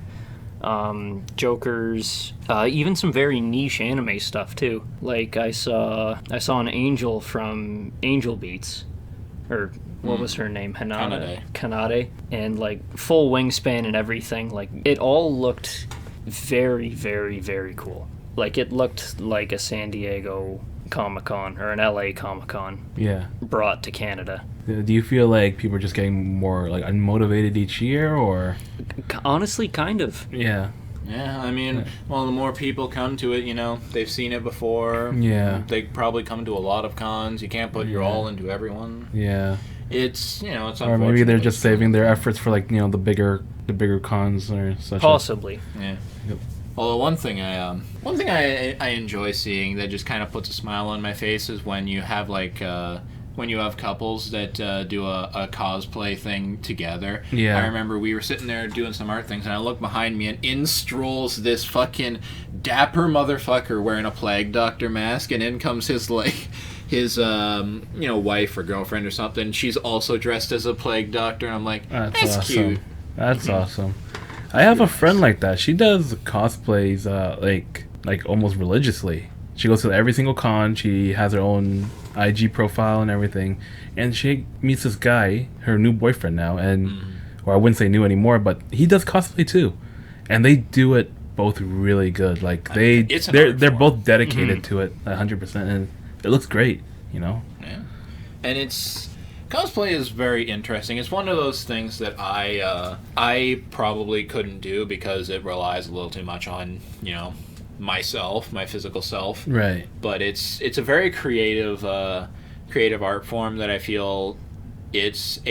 Jokers, even some very niche anime stuff too. Like I saw an Angel from Angel Beats, or what was her name? Kanade. And like full wingspan and everything. Like it all looked very, very, very cool. Like it looked like a San Diego Comic-Con or an LA Comic-Con. Yeah. Brought to Canada. Do you feel like people are just getting more like unmotivated each year, or? Honestly, kind of. Yeah. Yeah, I mean, well, the more people come to it, they've seen it before. Yeah. They probably come to a lot of cons. You can't put your all into everyone. Yeah. It's, it's unfortunate. Or maybe they're just saving their efforts for like, the bigger cons or such. Possibly. Yeah. Yep. Although one thing I enjoy seeing that just kind of puts a smile on my face is when you have like when you have couples that do a cosplay thing together. Yeah. I remember we were sitting there doing some art things, and I look behind me, and in strolls this fucking dapper motherfucker wearing a Plague Doctor mask, and in comes his wife or girlfriend or something. She's also dressed as a Plague Doctor, and I'm like, that's awesome. cute. That's awesome. I have a friend like that. She does cosplays like almost religiously. She goes to every single con. She has her own IG profile and everything. And she meets this guy, her new boyfriend now, and or I wouldn't say new anymore, but he does cosplay too. And they do it both really good. Like they're both dedicated to it 100%, and it looks great, you know. Yeah. And cosplay is very interesting. It's one of those things that I probably couldn't do because it relies a little too much on, myself, my physical self. Right. But it's a very creative art form that I feel it's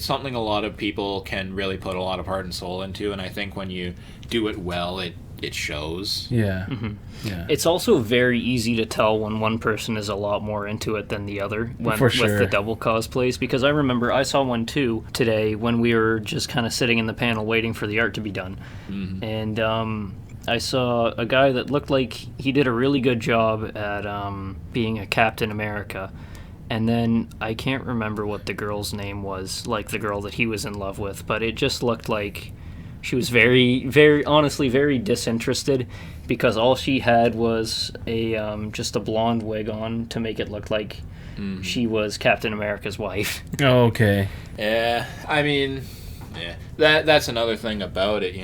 something a lot of people can really put a lot of heart and soul into, and I think when you do it well, it shows. Yeah. Mm-hmm. Yeah. It's also very easy to tell when one person is a lot more into it than the other with the double cosplays, because I remember I saw one too today when we were just kind of sitting in the panel waiting for the art to be done. Mm-hmm. And I saw a guy that looked like he did a really good job at being a Captain America. And then I can't remember what the girl's name was, like the girl that he was in love with, but it just looked like she was very, very, honestly, very disinterested, because all she had was just a blonde wig on to make it look like she was Captain America's wife. Oh, okay. Yeah, I mean, that's another thing about it,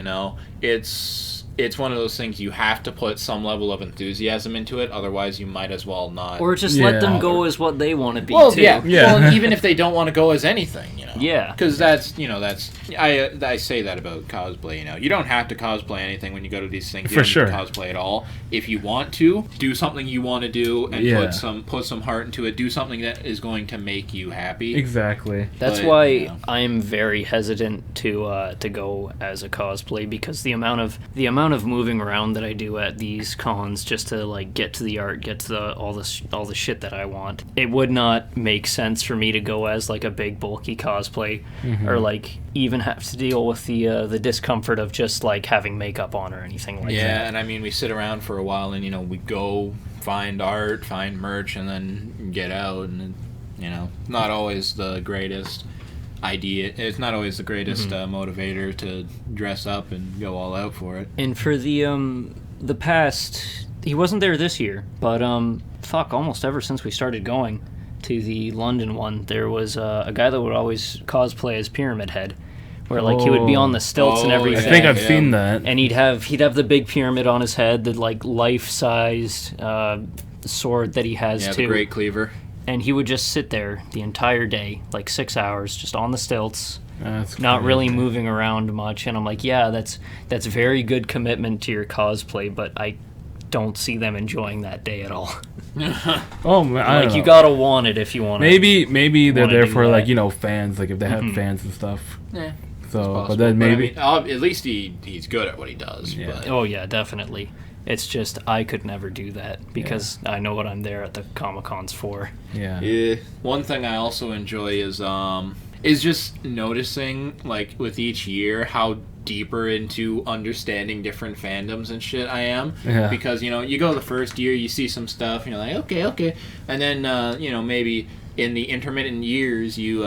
It's one of those things you have to put some level of enthusiasm into it, otherwise you might as well not. Or just let them go as what they want to be, too. Yeah. Well, even if they don't want to go as anything, Yeah. Because I say that about cosplay, You don't have to cosplay anything when you go to these things. You don't need to cosplay at all. If you want to, do something you want to do and put some heart into it. Do something that is going to make you happy. Exactly. That's why I'm very hesitant to go as a cosplay, because the amount of moving around that I do at these cons just to like get to the art, get to all the shit that I want, it would not make sense for me to go as like a big bulky cosplay, or like even have to deal with the discomfort of just like having makeup on or anything like that. Yeah, and I mean we sit around for a while and we go find art, find merch, and then get out, and not always the greatest idea. It's not always the greatest motivator to dress up and go all out for it. And for the past, he wasn't there this year, but almost ever since we started going to the London one, there was a guy that would always cosplay as Pyramid Head, where like he would be on the stilts and everything. I think I've seen that. And he'd have the big pyramid on his head, the like life-sized sword that he has too. The Great Cleaver. And he would just sit there the entire day, like 6 hours, just on the stilts, That's not crazy. really moving around much. And I'm like, yeah, that's very good commitment to your cosplay, but I don't see them enjoying that day at all. Oh man, I don't know. You gotta want it if you want. Maybe they're there for that. like fans, like if they have fans and stuff. Yeah. So, but then maybe at least he's good at what he does. Yeah. But. Oh yeah, definitely. It's just I could never do that because I know what I'm there at the Comic-Cons for. Yeah. One thing I also enjoy is just noticing, like, with each year how deeper into understanding different fandoms and shit I am. Yeah. Because, you go the first year, you see some stuff, and you're like, okay. And then, maybe in the intermittent years, you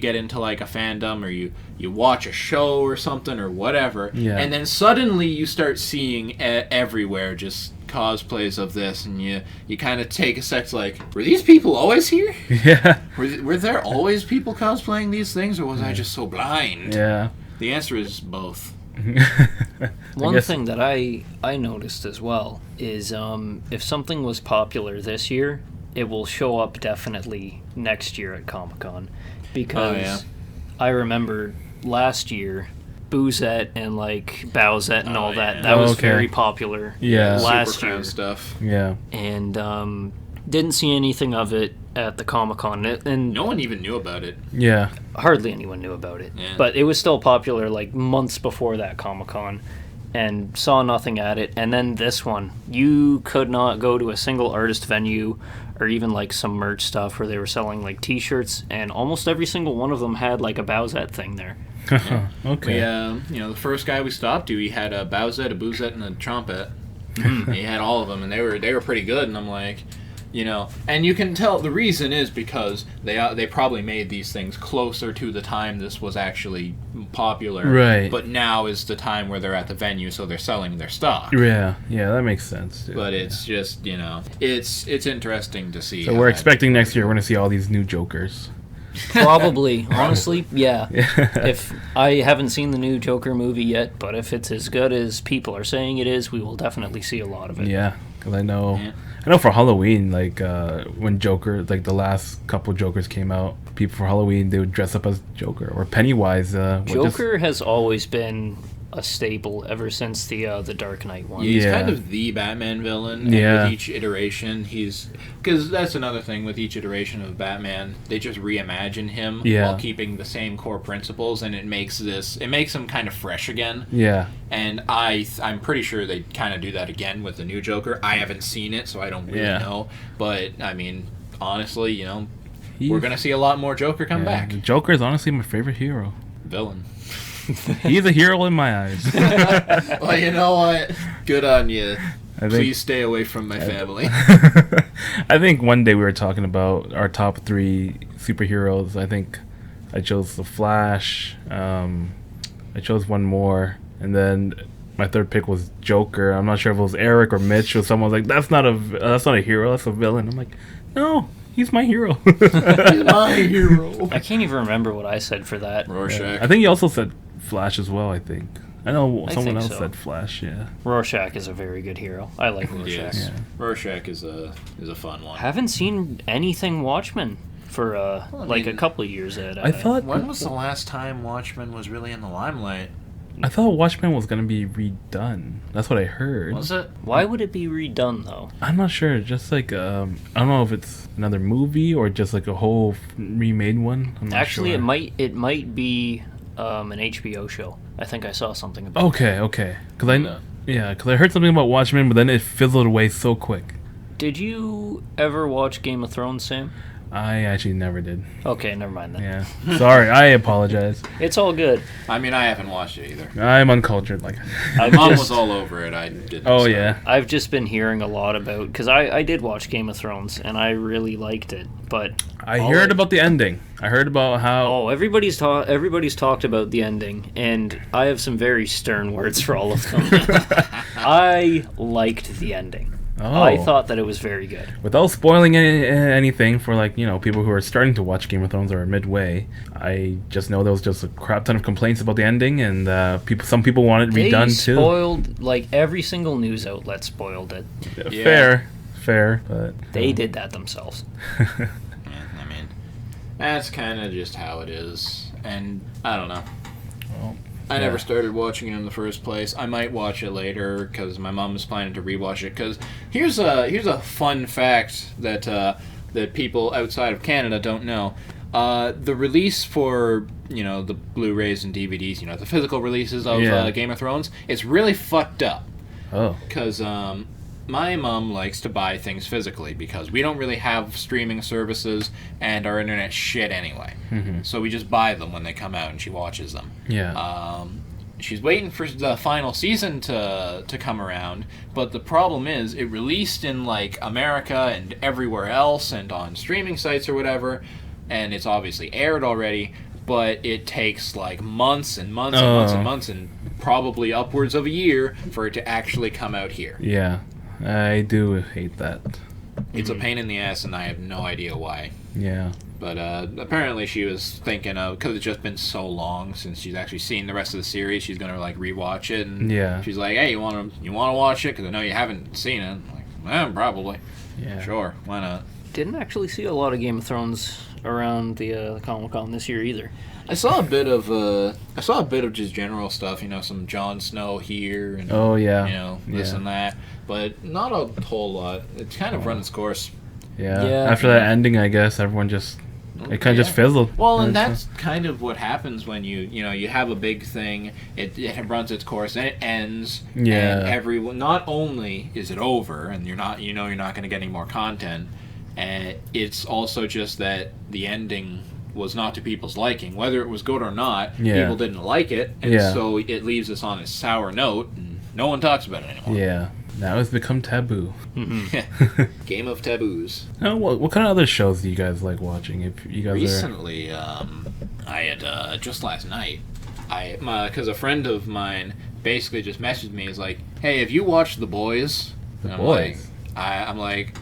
get into, like, a fandom, or you watch a show or something or whatever. Yeah. And then suddenly you start seeing everywhere just cosplays of this, and you kind of take a sec, like, were these people always here? Yeah. Were there always people cosplaying these things, or was I just so blind? Yeah. The answer is both. One thing that I noticed as well is if something was popular this year, it will show up definitely next year at Comic-Con, because I remember last year Boozette and like Bowsette and all that was very popular last Super year fan stuff. Yeah. And didn't see anything of it at the Comic-Con, and no one even knew about it. Yeah. hardly anyone knew about it. Yeah. But it was still popular like months before that Comic-Con, and saw nothing at it. And then this one, you could not go to a single artist venue or even like some merch stuff where they were selling like T-shirts, and almost every single one of them had like a Bowsette thing there. Okay. We, the first guy we stopped to, he had a Bowsette, a Boozette, and a Trumpet. He had all of them, and they were pretty good. And I'm like, and you can tell the reason is because they probably made these things closer to the time this was actually popular. Right. But now is the time where they're at the venue, so they're selling their stock. Yeah, that makes sense. Too. But it's just, it's interesting to see. So we're expecting next year we're going to see all these new Jokers. Probably. Honestly, yeah. If I haven't seen the new Joker movie yet, but if it's as good as people are saying it is, we will definitely see a lot of it. Yeah, because I know for Halloween, like when Joker, like the last couple Jokers came out, people for Halloween they would dress up as Joker or Pennywise. Joker has always been a staple ever since the Dark Knight one. He's kind of the Batman villain. And with each iteration, because that's another thing with each iteration of Batman, they just reimagine him while keeping the same core principles, and it makes him kind of fresh again. Yeah. And I'm pretty sure they kind of do that again with the new Joker. I haven't seen it, so I don't really know. But I mean, honestly, we're gonna see a lot more Joker come back. Joker is honestly my favorite hero. Villain. He's a hero in my eyes. Well, you know what? Good on you. Please stay away from my family. I think one day we were talking about our top 3 superheroes. I think I chose the Flash. I chose one more, and then my third pick was Joker. I'm not sure if it was Eric or Mitch or someone was like, "That's not a hero. That's a villain." I'm like, "No, he's my hero." He's my hero. I can't even remember what I said for that. Rorschach. I think you also said Flash as well, I think. I know someone else so. said Flash, yeah. Rorschach is a very good hero. I like Rorschach. Yes. Rorschach is a fun one. Haven't seen anything Watchmen for a couple of years. I thought... When was the last time Watchmen was really in the limelight? I thought Watchmen was going to be redone. That's what I heard. Was it? Why would it be redone, though? I'm not sure. Just like, I don't know if it's another movie or just like a whole remade one. I'm not Actually, sure. it might be an HBO show. I think I saw something about Okay. Because I heard something about Watchmen, but then it fizzled away so quick. Did you ever watch Game of Thrones, Sam? I actually never did. Okay, never mind then. Yeah. Sorry, I apologize. It's all good. I mean, I haven't watched it either. I'm uncultured. My mom was all over it. I didn't. Oh, yeah. I've just been hearing a lot about... Because I did watch Game of Thrones, and I really liked it, but... I heard about the ending. I heard about how... Oh, everybody's talked about the ending, and I have some very stern words for all of them. I liked the ending. Oh. I thought that it was very good. Without spoiling anything for people who are starting to watch Game of Thrones or are midway, I just know there was just a crap ton of complaints about the ending, and some people want it redone too. They spoiled, every single news outlet spoiled it. Yeah. Fair, but... They did that themselves. Yeah, I mean, that's kind of just how it is, and I don't know. Well, I never started watching it in the first place. I might watch it later because my mom is planning to rewatch it. Because here's a fun fact that people outside of Canada don't know. The release for the Blu-rays and DVDs, the physical releases of Game of Thrones, it's really fucked up. Oh. Because my mom likes to buy things physically because we don't really have streaming services and our internet's shit anyway. Mm-hmm. So we just buy them when they come out and she watches them. Yeah. She's waiting for the final season to come around, but the problem is it released in America and everywhere else and on streaming sites or whatever, and it's obviously aired already, but it takes months and months and months and months and probably upwards of a year for it to actually come out here. Yeah. I do hate that. It's a pain in the ass, and I have no idea why. Yeah. But apparently she was thinking of, because it's just been so long since she's actually seen the rest of the series, she's going to rewatch it. And she's like, hey, you want to watch it? Because I know you haven't seen it. I'm like, probably. Yeah. Sure, why not? Didn't actually see a lot of Game of Thrones around the comicon this year either. I saw a bit of just general stuff, some Jon Snow here and this and that, but not a whole lot. It's kind of run its course. Yeah. After that ending, I guess everyone just just fizzled. Well, and that's kind of what happens when you have a big thing. It runs its course and it ends. Yeah. And everyone, not only is it over, and you're not going to get any more content. And it's also just that the ending was not to people's liking. Whether it was good or not, people didn't like it, and so it leaves us on a sour note, and no one talks about it anymore. Yeah. Now it's become taboo. Game of taboos. Oh, what kind of other shows do you guys like watching? If you guys Recently, I had just last night, because a friend of mine basically just messaged me. He's like, "Hey, have you watched The Boys?" The Boys. I'm like,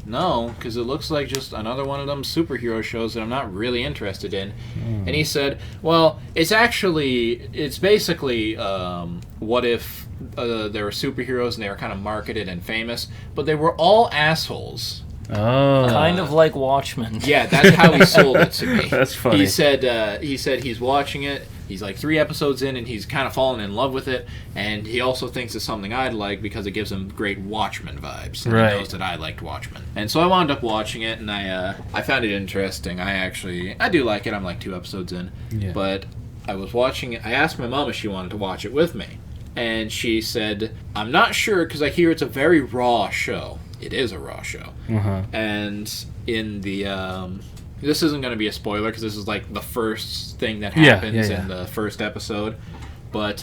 no, because it looks like just another one of them superhero shows that I'm not really interested in. And he said, well, it's basically what if there were superheroes and they were kind of marketed and famous, but they were all assholes. Oh. Kind of like Watchmen. Yeah, that's how he sold it to me. That's funny. He said he's watching it. He's like 3 episodes in, and he's kind of fallen in love with it. And he also thinks it's something I'd like because it gives him great Watchmen vibes. And right. He knows that I liked Watchmen. And so I wound up watching it, and I found it interesting. I do like it. I'm like 2 episodes in. Yeah. But I was watching it. I asked my mom if she wanted to watch it with me. And she said, I'm not sure because I hear it's a very raw show. It is a raw show. Uh-huh. And in the... this isn't going to be a spoiler because this is like the first thing that happens in the first episode. But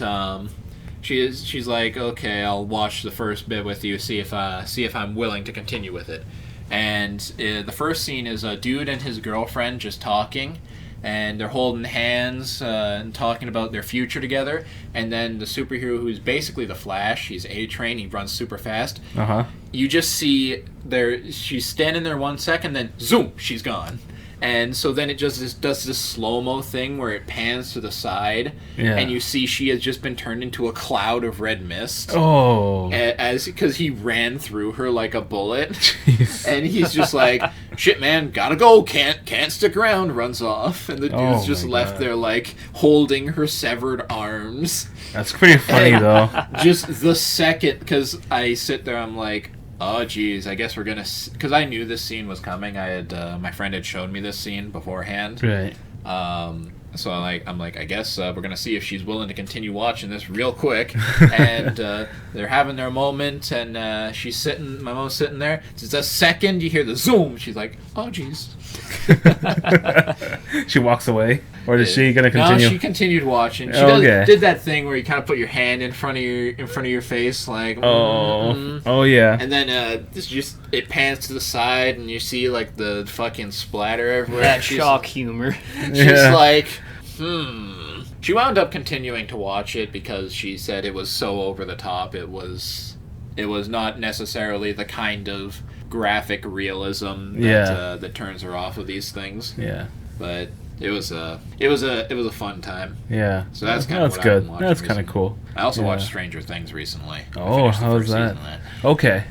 she's like, okay, I'll watch the first bit with you, see if I'm willing to continue with it. And the first scene is a dude and his girlfriend just talking, and they're holding hands and talking about their future together. And then the superhero, who's basically the Flash, he's A-Train, he runs super fast. Uh-huh. You just see she's standing there 1 second, then zoom, she's gone. And so then it just does this slow-mo thing where it pans to the side, and you see she has just been turned into a cloud of red mist. Oh. Because he ran through her like a bullet. Jeez. And he's just like, shit, man, gotta go, can't stick around, runs off. And the dude's just left there like holding her severed arms. That's pretty funny, though. Just the second, because I sit there, I'm like, oh, geez, I guess we're going to... Because I knew this scene was coming. My friend had shown me this scene beforehand. Right. So I'm like, I guess we're going to see if she's willing to continue watching this real quick. And they're having their moment, and my mom's sitting there. Just a second, you hear the zoom. She's like, oh, geez. She walks away? Or is she going to continue? No, she continued watching. She did that thing where you kind of put your hand in front of your face, like, oh yeah. And then it pans to the side, and you see like the fucking splatter everywhere. That shock humor. She's like, She wound up continuing to watch it because she said it was so over the top. It was not necessarily the kind of graphic realism that turns her off of these things. Yeah. But it was a fun time. Yeah. So that's kind of what good. That's kind of cool. I also watched Stranger Things recently. Oh, how's that? Okay.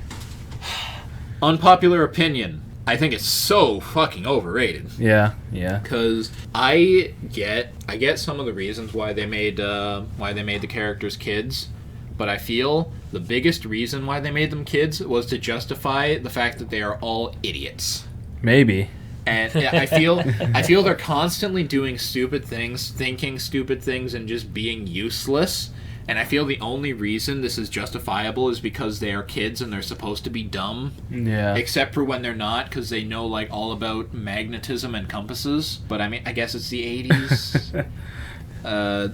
Unpopular opinion. I think it's so fucking overrated. Yeah. Because I get some of the reasons why they made the characters kids, but I feel the biggest reason why they made them kids was to justify the fact that they are all idiots. Maybe. And I feel they're constantly doing stupid things, thinking stupid things, and just being useless. And I feel the only reason this is justifiable is because they are kids and they're supposed to be dumb. Yeah. Except for when they're not, because they know like all about magnetism and compasses. But I mean, I guess it's the 80s.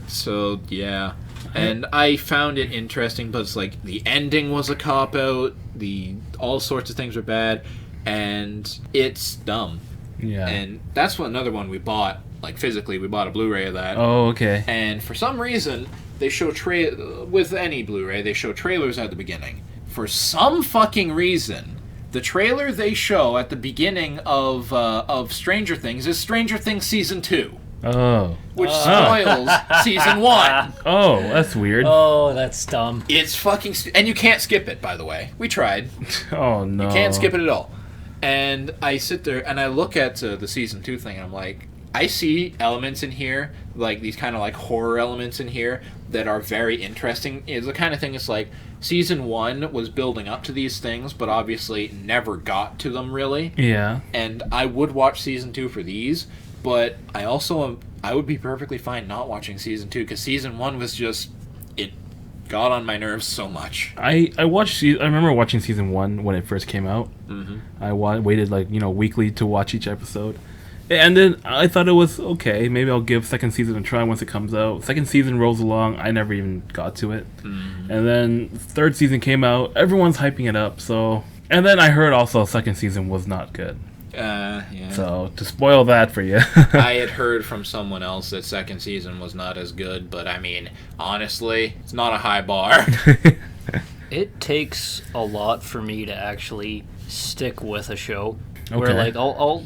So yeah. And I found it interesting, but it's like the ending was a cop-out. All sorts of things were bad, and it's dumb. Yeah. And that's another one we bought. Like physically, we bought a Blu-ray of that. Oh, okay. And for some reason, they show with any Blu-ray, they show trailers at the beginning. For some fucking reason, the trailer they show at the beginning of Stranger Things is Stranger Things Season 2. Oh. Which spoils Season 1. Oh, that's weird. Oh, that's dumb. It's fucking... and you can't skip it, by the way. We tried. Oh, no. You can't skip it at all. And I sit there and I look at the Season 2 thing and I'm like, I see elements in here, like these kind of like horror elements in here that are very interesting. It's the kind of thing, it's like Season 1 was building up to these things, but obviously never got to them really. Yeah. And I would watch Season 2 for these, but I would be perfectly fine not watching Season 2 because Season 1 was just... it got on my nerves so much. I remember watching season 1 when it first came out. Mm-hmm. I waited weekly to watch each episode. And then I thought it was okay. Maybe I'll give second season a try once it comes out. Second season rolls along. I never even got to it. Mm-hmm. And then third season came out. Everyone's hyping it up. So, and then I heard also second season was not good. Yeah. So to spoil that for you. I had heard from someone else that second season was not as good, but I mean, honestly, it's not a high bar. It takes a lot for me to actually stick with a show. Okay. Where like I'll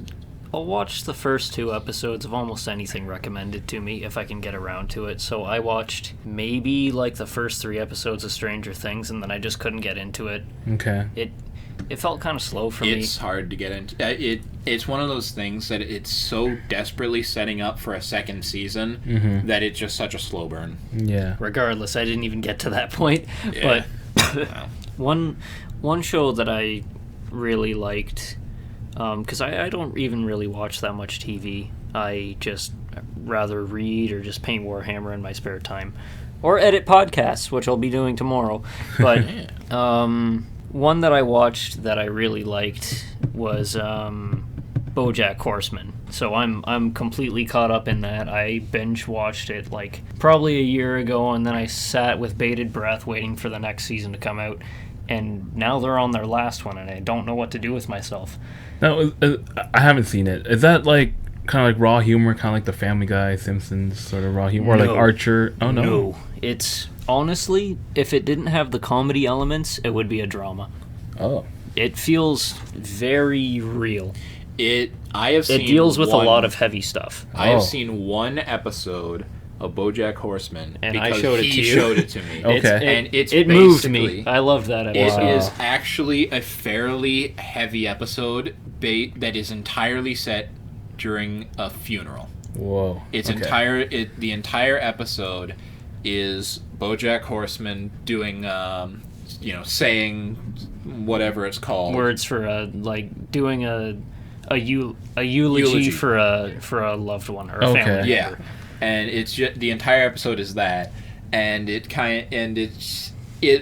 watch the first 2 episodes of almost anything recommended to me if I can get around to it. So I watched maybe like the first 3 episodes of Stranger Things, and then I just couldn't get into it. Okay. It felt kind of slow for me. It's hard to get into. It's one of those things that it's so desperately setting up for a second season that it's just such a slow burn. Yeah. Regardless, I didn't even get to that point. Yeah. But one show that I really liked, because I don't even really watch that much TV. I just rather read or just paint Warhammer in my spare time. Or edit podcasts, which I'll be doing tomorrow. But one that I watched that I really liked was BoJack Horseman. So I'm completely caught up in that. I binge watched it like probably a year ago, and then I sat with bated breath waiting for the next season to come out. And now they're on their last one, and I don't know what to do with myself. Now, I haven't seen it. Is that like kind of like raw humor, kind of like the Family Guy, Simpsons sort of raw humor, or like Archer? Oh no. No, it's honestly, if it didn't have the comedy elements, it would be a drama. Oh. It feels very real. It deals with a lot of heavy stuff. I have seen one episode of BoJack Horseman, and because I showed it to you. He showed it to me. Okay. It moved me. I loved that episode. It is actually a fairly heavy episode that is entirely set during a funeral. Whoa. The entire episode is BoJack Horseman doing saying whatever it's called. Words for doing a eulogy for a loved one or a family member. Yeah. And it's just, the entire episode is that, and it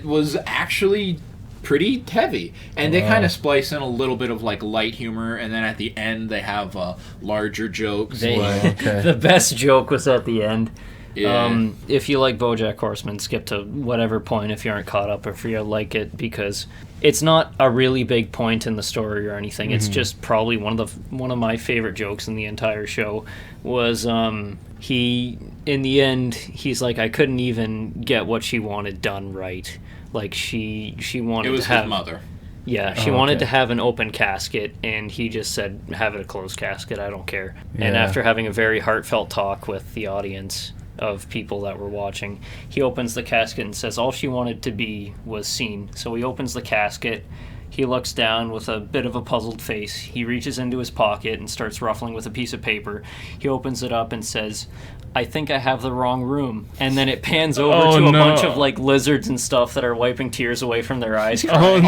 was actually pretty heavy, and they kind of splice in a little bit of like light humor, and then at the end they have larger jokes. The best joke was at the end. Yeah. If you like BoJack Horseman, skip to whatever point if you aren't caught up, if you like it, because it's not a really big point in the story or anything. It's just probably one of my favorite jokes in the entire show was he, in the end, he's like, I couldn't even get what she wanted done right. Like she wanted to have his mother. Yeah, she wanted to have an open casket, and he just said, have it a closed casket, I don't care. Yeah. And after having a very heartfelt talk with the audience of people that were watching, he opens the casket and says all she wanted to be was seen. So he opens the casket, he looks down with a bit of a puzzled face, he reaches into his pocket and starts ruffling with a piece of paper. He opens it up and says, I think I have the wrong room. And then it pans over to a bunch of like lizards and stuff that are wiping tears away from their eyes. Crying.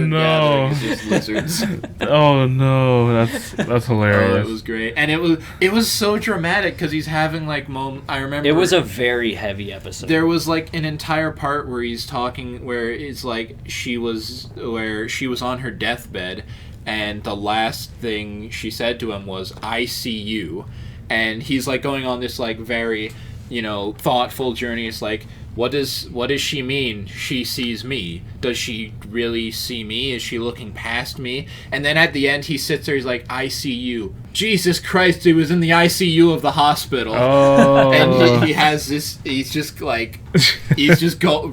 No! Lizards. Oh no! That's hilarious. It was great, and it was so dramatic because he's having like I remember it was a very heavy episode. There was like an entire part where he's talking, where it's like she was on her deathbed, and the last thing she said to him was, "I see you." And he's like going on this like very, thoughtful journey. It's like, what does she mean? She sees me. Does she really see me? Is she looking past me? And then at the end, he sits there. He's like, I see you. Jesus Christ! He was in the ICU of the hospital. Oh. And he has this. He's just like,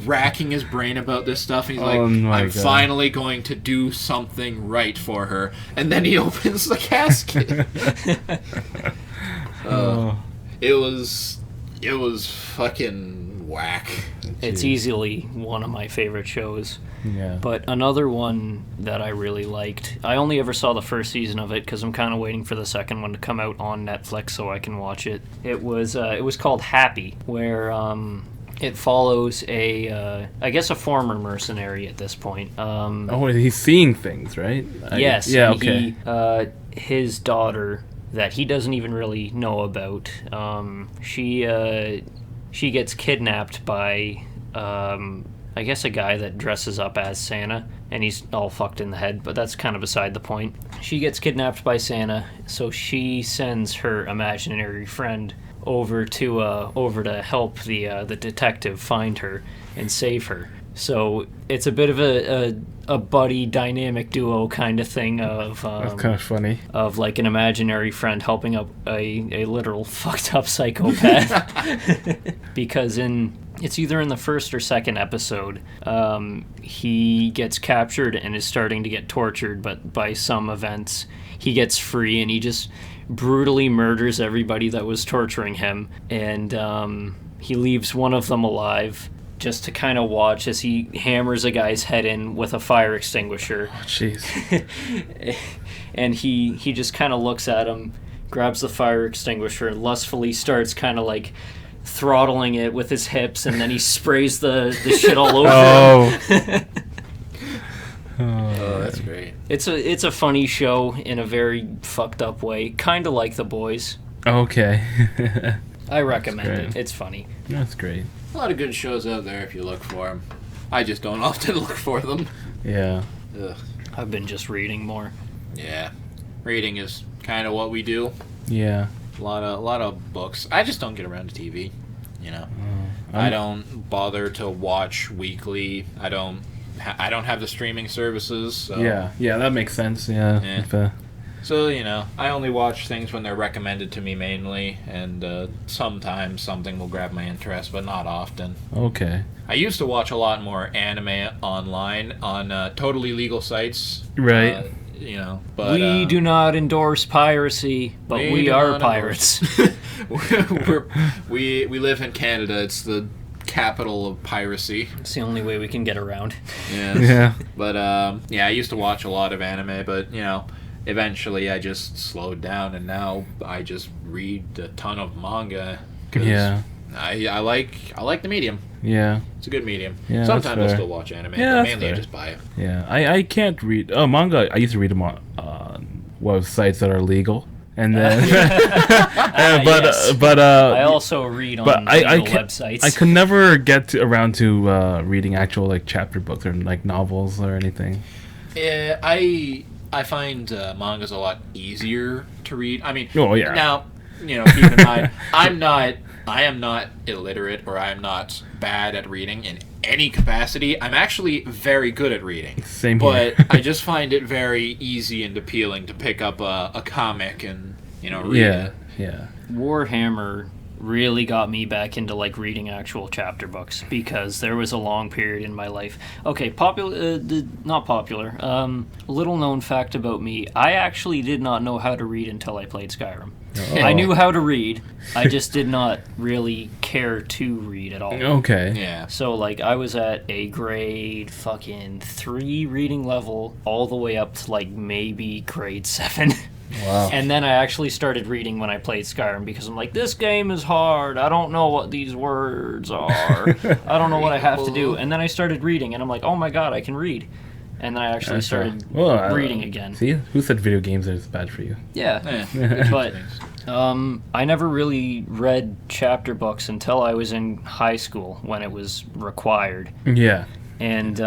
racking his brain about this stuff. And he's like, I'm finally going to do something right for her. And then he opens the casket. It was fucking whack. It's easily one of my favorite shows. Yeah. But another one that I really liked, I only ever saw the first season of it because I'm kind of waiting for the second one to come out on Netflix so I can watch it. It was called Happy, where it follows a former mercenary at this point. He's seeing things, right? Yes. Yeah. Okay. His daughter, that he doesn't even really know about. She she gets kidnapped by, I guess, a guy that dresses up as Santa, and he's all fucked in the head, but that's kind of beside the point. She gets kidnapped by Santa, so she sends her imaginary friend over to help the detective find her and save her. So it's a bit of a buddy dynamic duo kind of thing of That's kind of funny. Of like an imaginary friend helping up a literal fucked up psychopath. Because it's either in the first or second episode, he gets captured and is starting to get tortured, but by some events he gets free and he just brutally murders everybody that was torturing him, and he leaves one of them alive just to kind of watch as he hammers a guy's head in with a fire extinguisher. Oh, jeez. And he just kind of looks at him, grabs the fire extinguisher, and lustfully starts kind of like throttling it with his hips, and then he sprays the shit all over him. Oh, that's great. It's a funny show in a very fucked up way, kind of like The Boys. Okay. I recommend it. It's funny. That's great. A lot of good shows out there if you look for them. I just don't often look for them. Yeah. Ugh. I've been just reading more. Yeah. Reading is kind of what we do. Yeah. A lot of books. I just don't get around to TV, you know. I don't bother to watch weekly. I don't have the streaming services. So. Yeah, that makes sense. Yeah. If, so, you know, I only watch things when they're recommended to me mainly, and sometimes something will grab my interest, but not often. Okay. I used to watch a lot more anime online on totally legal sites. Right. You know, but we do not endorse piracy, but we are pirates. we live in Canada. It's the capital of piracy. It's the only way we can get around. Yes. Yeah. But I used to watch a lot of anime, but you know, eventually I just slowed down, and now I just read a ton of manga. Yeah. I like the medium. Yeah. It's a good medium. Yeah, Sometimes I'll fair. still watch anime, Yeah, but that's mainly I fair. just buy it. Yeah. I can't read manga. I used to read them on websites that are legal, and then but I also read on legal websites. I could never get around to reading actual like chapter books or like novels or anything. I find mangas a lot easier to read. I mean, Oh, yeah. Now, you know, keep in mind, I am not illiterate, or I am not bad at reading in any capacity. I'm actually very good at reading. Same here. But I just find it very easy and appealing to pick up a comic and, you know, read it. Yeah. Warhammer really got me back into like reading actual chapter books, because there was a long period in my life. Okay, not popular. Little known fact about me: I actually did not know how to read until I played Skyrim. Oh. I knew how to read. I just did not really care to read at all. Okay. Yeah. So like I was at a grade fucking 3 reading level all the way up to like maybe grade 7. Wow. And then I actually started reading when I played Skyrim, because I'm like, this game is hard. I don't know what these words are. I don't know what I have to do. And then I started reading, and I'm like, oh my god, I can read. And then I actually started reading again. See, who said video games are bad for you? Yeah. Yeah. But I never really read chapter books until I was in high school, when it was required. Yeah. And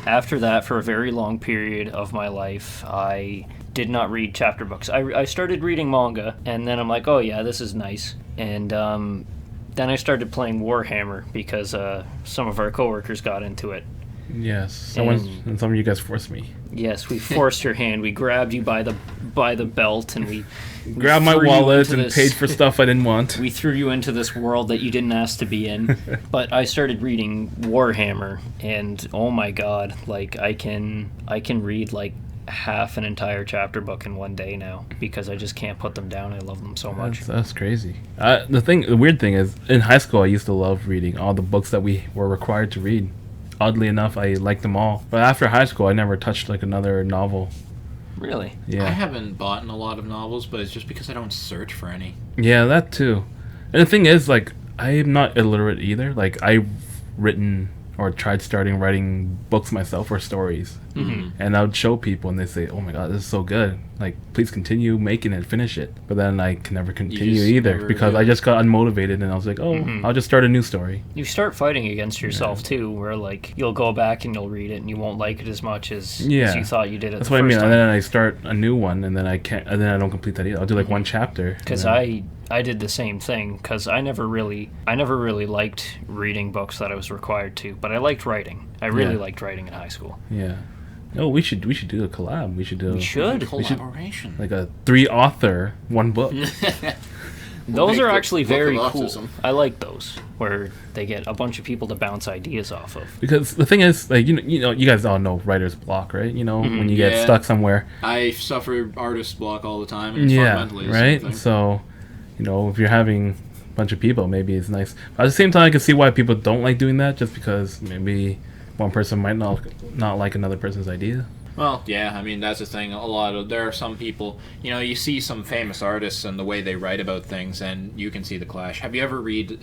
after that, for a very long period of my life, I did not read chapter books. I started reading manga, and then I'm like, oh yeah, this is nice. And then I started playing Warhammer, because some of our coworkers got into it. Yes. Some of you guys forced me. Yes, we forced your hand. We grabbed you by the belt, and we Grabbed my threw you wallet into and paid for stuff I didn't want. We threw you into this world that you didn't ask to be in. But I started reading Warhammer, and oh my god, like I can read like half an entire chapter book in one day now, because I just can't put them down. I love them so much. That's crazy. The weird thing is, in high school I used to love reading all the books that we were required to read. Oddly enough, I liked them all. But after high school, I never touched like another novel. Really? Yeah. I haven't bought a lot of novels, but it's just because I don't search for any. Yeah, that too. And the thing is, like, I am not illiterate either. Like, I've written or tried starting writing books myself or stories. And I would show people and they say, oh my god, this is so good, like please continue making it, finish it. But then I can never continue either because I just got unmotivated and I was like, I'll just start a new story. You start fighting against yourself too, where like you'll go back and you'll read it and you won't like it as much as you thought you did it. That's the what I first mean. time. And then I start a new one and then I can't, and then I don't complete that either. I'll do like one chapter. Because I did the same thing because I never really liked reading books that I was required to, but I liked writing. I really liked writing in high school. Yeah. Oh, we should do a collab. We should Collaboration. like a 3-author, 1 book. Those are actually very of cool. autism. I like those where they get a bunch of people to bounce ideas off of. Because the thing is, like you know, you guys all know writer's block, right? You know, when you get stuck somewhere. I suffer artist block all the time. And it's fundamentally the same right. thing. So, you know, if you're having a bunch of people, maybe it's nice. But at the same time, I can see why people don't like doing that, just because maybe one person might not like another person's idea. Well, yeah, I mean, that's the thing. There are some people, you know, you see some famous artists and the way they write about things, and you can see the clash. Have you ever read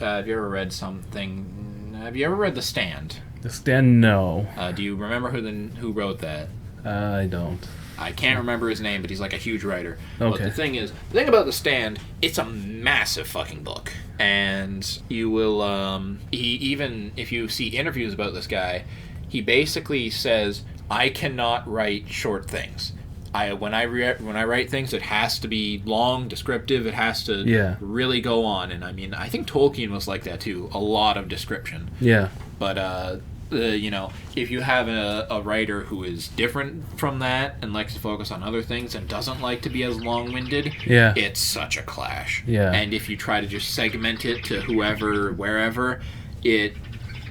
something? Have you ever read The Stand? The Stand, no. Do you remember who wrote that? I don't. I can't remember his name, but he's like a huge writer. Okay. But the thing about The Stand, it's a massive fucking book. And you will, even if you see interviews about this guy, he basically says, I cannot write short things. When I write things, it has to be long, descriptive. It has to really go on. And I mean, I think Tolkien was like that too. A lot of description. Yeah. But you know, if you have a writer who is different from that and likes to focus on other things and doesn't like to be as long-winded, it's such a clash. Yeah. And if you try to just segment it to whoever, wherever, it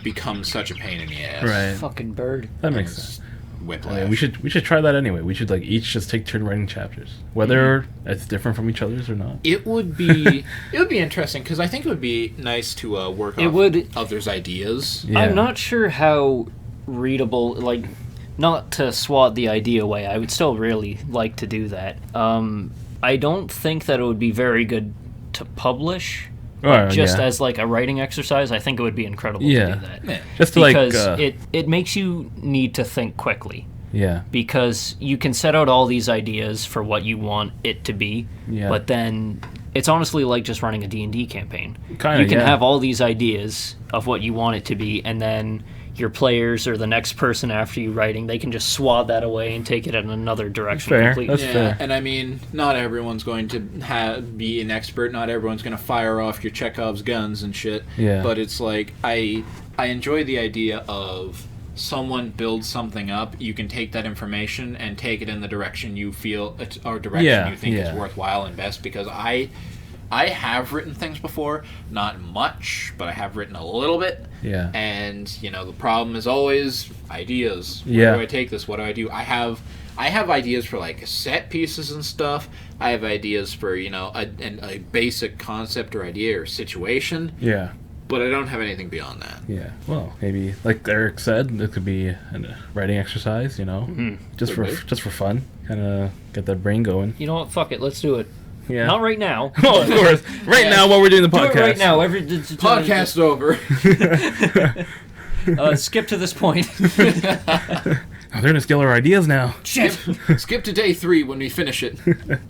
becomes such a pain in the ass. Right. Fucking bird. That makes sense. Whiplash. I mean, we should try that anyway. We should like each just take turn writing chapters, whether it's different from each other's or not. It would be interesting because I think it would be nice to work off others' ideas. Yeah. I'm not sure how readable, like, not to swat the idea away. I would still really like to do that. I don't think that it would be very good to publish. As like a writing exercise, I think it would be incredible to do that. Yeah. Just to because it makes you need to think quickly. Yeah. Because you can set out all these ideas for what you want it to be, but then it's honestly like just running a D&D campaign. You can have all these ideas of what you want it to be, and then your players or the next person after you writing, they can just swat that away and take it in another direction completely. That's fair. And I mean, not everyone's going to be an expert. Not everyone's going to fire off your Chekhov's guns and shit. Yeah. But it's like, I enjoy the idea of someone builds something up, you can take that information and take it in the direction you feel, or direction you think is worthwhile and best, because I have written things before, not much, but I have written a little bit. Yeah. And, you know, the problem is always ideas. Yeah. Where do I take this? What do I do? I have ideas for, like, set pieces and stuff. I have ideas for, you know, a basic concept or idea or situation. Yeah. But I don't have anything beyond that. Yeah. Well, maybe, like Eric said, it could be a writing exercise, you know, just for fun, kind of get that brain going. You know what? Fuck it. Let's do it. Yeah. Not right now. Oh, of course. Right now, while we're doing the podcast. Do it right now. Podcast over. Skip to this point. They're gonna steal our ideas now. Shit. Skip to day 3 when we finish it.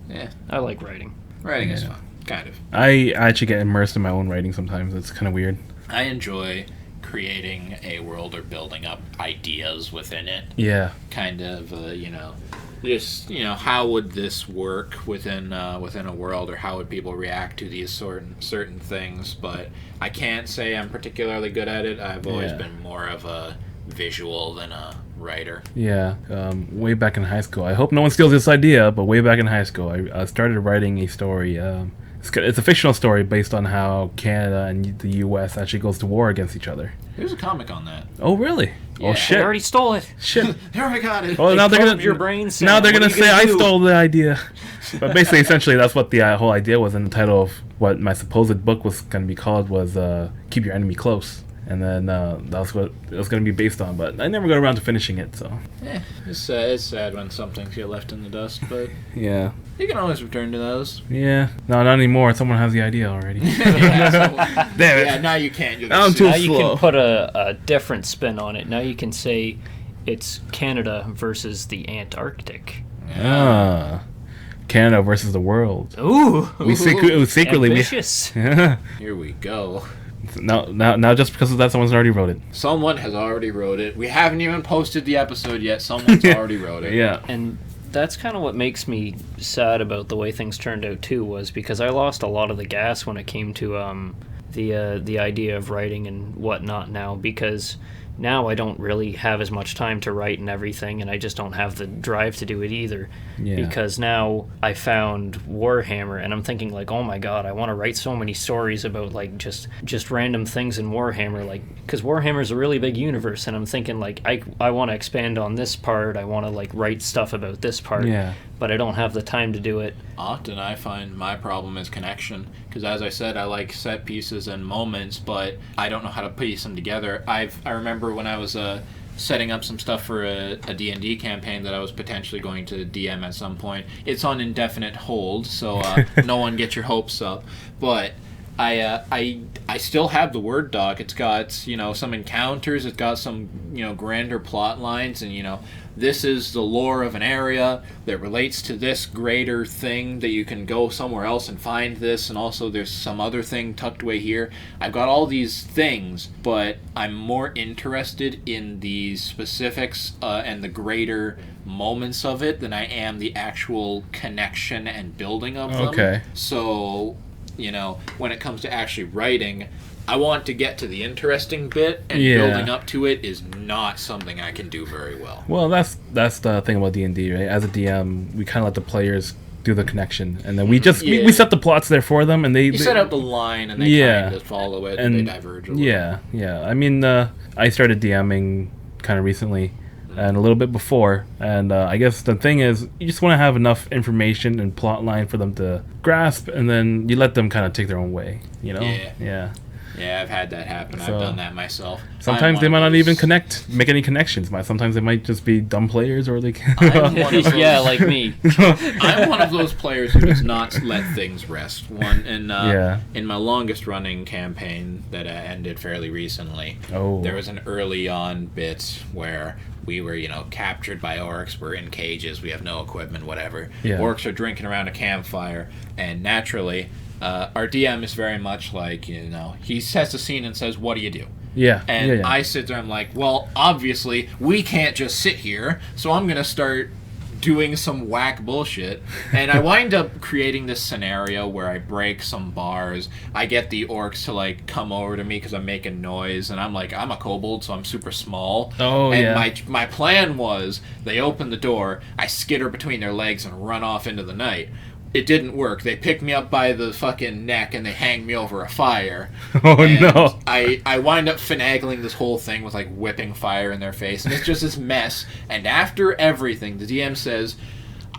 Yeah. I like writing. Writing is fun. Kind of. I actually get immersed in my own writing sometimes. It's kind of weird. I enjoy creating a world or building up ideas within it. Yeah. Kind of, you know, just, you know, how would this work within a world, or how would people react to these certain things? But I can't say I'm particularly good at it. I've always been more of a visual than a writer. Yeah. Way back in high school, I hope no one steals this idea, but way back in high school, I started writing a story. It's a fictional story based on how Canada and the U.S. actually goes to war against each other. There's a comic on that. Oh, really? Yeah. Oh, shit. I already stole it. Shit. There, I got it. Oh, now they're gonna your brain. Sam. Now they're gonna say I do? stole the idea. But basically, essentially, that's what the whole idea was. And the title of what my supposed book was gonna be called was "Keep Your Enemy Close." And then that's what it was going to be based on, but I never got around to finishing it, so... It's sad when some things get left in the dust, but... Yeah. You can always return to those. Yeah. No, not anymore. Someone has the idea already. Damn it. Damn it. Yeah, now you can't. I'm too Now you slow. can put a different spin on it. Now you can say it's Canada versus the Antarctic. Ah. Canada versus the world. Ooh. Secretly ambitious. Here we go. Now, just because of that, someone's already wrote it. Someone has already wrote it. We haven't even posted the episode yet. Someone's already wrote it. Yeah. And that's kind of what makes me sad about the way things turned out too, was because I lost a lot of the gas when it came to the idea of writing and whatnot now, because now I don't really have as much time to write and everything, and I just don't have the drive to do it either. Yeah. Because now I found Warhammer, and I'm thinking like, oh my god, I want to write so many stories about like just random things in Warhammer, like, because Warhammer is a really big universe, and I'm thinking like I want to expand on this part, I want to like write stuff about this part, Yeah. but I don't have the time to do it. Often I find my problem is connection, because as I said, I like set pieces and moments, but I don't know how to piece them together. I remember when I was setting up some stuff for a D&D campaign that I was potentially going to DM at some point. It's on indefinite hold, so no one get your hopes up. But I still have the Word doc. It's got, some encounters. It's got some, grander plot lines, and, this is the lore of an area that relates to this greater thing that you can go somewhere else and find this, and also there's some other thing tucked away here. I've got all these things, but I'm more interested in the specifics and the greater moments of it than I am the actual connection and building of them. Okay. So, when it comes to actually writing, I want to get to the interesting bit, and building up to it is not something I can do very well. Well, that's the thing about D&D, right? As a DM, we kind of let the players do the connection, and then we just we set the plots there for them, and they set up the line, and they kind of follow it, and they diverge a little. Yeah. I mean, I started DMing kind of recently, and a little bit before, and I guess the thing is, you just want to have enough information and plot line for them to grasp, and then you let them kind of take their own way, Yeah. Yeah, I've had that happen. So, I've done that myself. Sometimes they might not even make any connections. Sometimes they might just be dumb players, or they Yeah, like me. I'm one of those players who does not let things rest. In my longest running campaign that ended fairly recently, there was an early on bit where we were, captured by orcs. We're in cages. We have no equipment, whatever. Yeah. Orcs are drinking around a campfire, and naturally, our DM is very much like, he sets a scene and says, "What do you do?" Yeah. And I sit there, I'm like, well, obviously, we can't just sit here, so I'm going to start doing some whack bullshit. And I wind up creating this scenario where I break some bars. I get the orcs to, come over to me because I'm making noise, and I'm like, I'm a kobold, so I'm super small. And my plan was, they open the door, I skitter between their legs and run off into the night. It didn't work. They pick me up by the fucking neck and they hang me over a fire. No. I wind up finagling this whole thing with whipping fire in their face, and it's just this mess. And after everything, the DM says,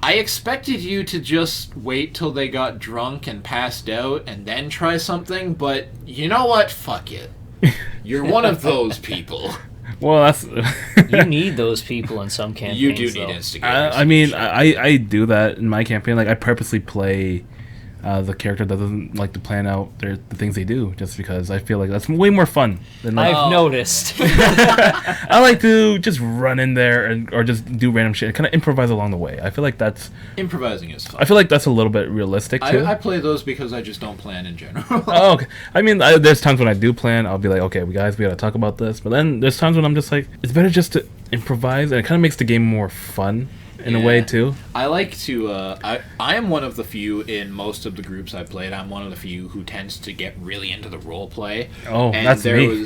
I expected you to just wait till they got drunk and passed out and then try something, but you know what? Fuck it. You're one of those people. Well, that's... You need those people in some campaigns. You do need instigators. I mean, I do that in my campaign. I purposely play the character that doesn't like to plan out the things they do, just because I feel like that's way more fun than I've noticed. I like to just run in there or just do random shit and kind of improvise along the way. I feel like that's... Improvising is fun. I feel like that's a little bit realistic, too. I play those because I just don't plan in general. Oh, okay. I mean, there's times when I do plan, I'll be like, okay, we gotta talk about this. But then there's times when I'm just like, it's better just to improvise, and it kind of makes the game more fun. In a way, too. I like to... I am one of the few in most of the groups I've played. I'm one of the few who tends to get really into the role play. Oh, and that's me.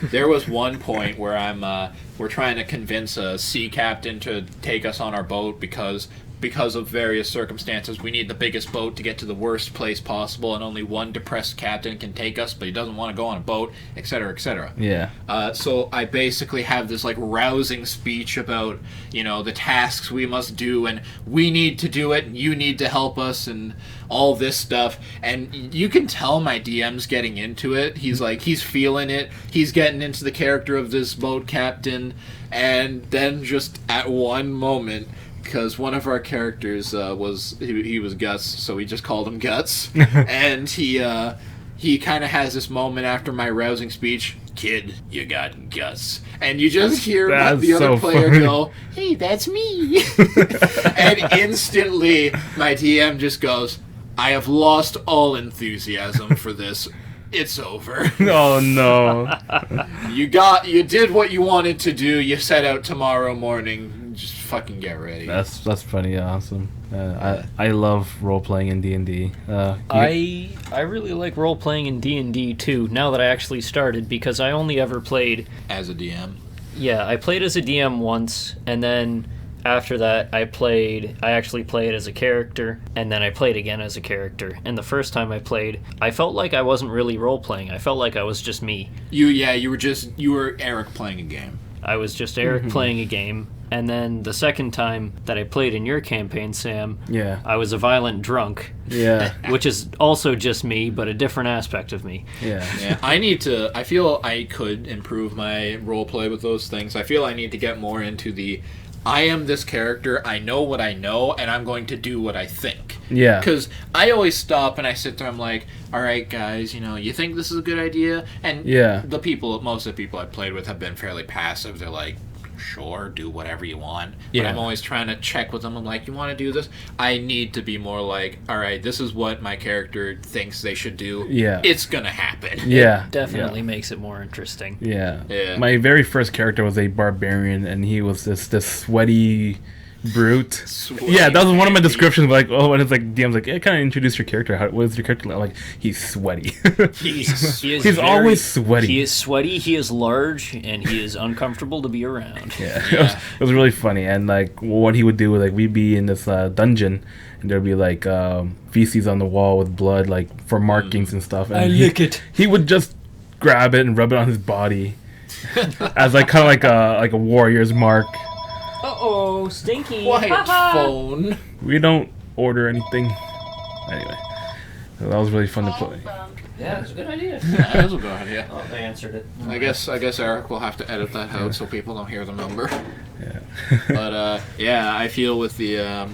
There was one point where we're trying to convince a sea captain to take us on our boat because of various circumstances, we need the biggest boat to get to the worst place possible, and only one depressed captain can take us, but he doesn't want to go on a boat, etc., etc. Yeah. So I basically have this rousing speech about, the tasks we must do, and we need to do it, and you need to help us, and all this stuff. And you can tell my DM's getting into it. He's feeling it. He's getting into the character of this boat captain, and then just at one moment, because one of our characters he was Guts, so we just called him Guts, and he kind of has this moment after my rousing speech. Kid, you got guts. And you just hear the other player go, hey, that's me. And instantly, my DM just goes, I have lost all enthusiasm for this. It's over. Oh, no. You did what you wanted to do. You set out tomorrow morning. Just fucking get ready. That's pretty awesome. I love role playing in D&D. I really like role playing in D&D too. Now that I actually started, because I only ever played as a DM. Yeah, I played as a DM once, and then after that I actually played as a character, and then I played again as a character. And the first time I played, I felt like I wasn't really role playing. I felt like I was just me. You were Eric playing a game. I was just Eric playing a game. And then the second time that I played in your campaign, Sam, I was a violent drunk. Yeah. Which is also just me, but a different aspect of me. Yeah. I feel I could improve my role play with those things. I feel I need to get more into I am this character, I know what I know, and I'm going to do what I think. Yeah. Because I always stop and I sit there, I'm like, all right, guys, you think this is a good idea? And most of the people I've played with have been fairly passive. They're like, sure, do whatever you want. But I'm always trying to check with them. I'm like, you want to do this? I need to be more like, all right, this is what my character thinks they should do. Yeah. It's going to happen. Yeah. It definitely makes it more interesting. Yeah. My very first character was a barbarian, and he was this sweaty brute. That was one of my descriptions. Like, and it's like DM's like, kind of introduce your character. What is your character like? He's sweaty. He's always sweaty. He is sweaty. He is large, and he is uncomfortable to be around. It was really funny. And like, what he would do, like, we'd be in this dungeon, and there'd be like feces on the wall with blood, like for markings and stuff. And he would just grab it and rub it on his body as like kind of like a warrior's mark. Uh-oh, stinky. Quiet phone. We don't order anything. Anyway, that was really fun to play. Yeah, it's a good idea. That was a good idea. Oh, they answered it. I guess Eric will have to edit that out so people don't hear the number. Yeah. But I feel with the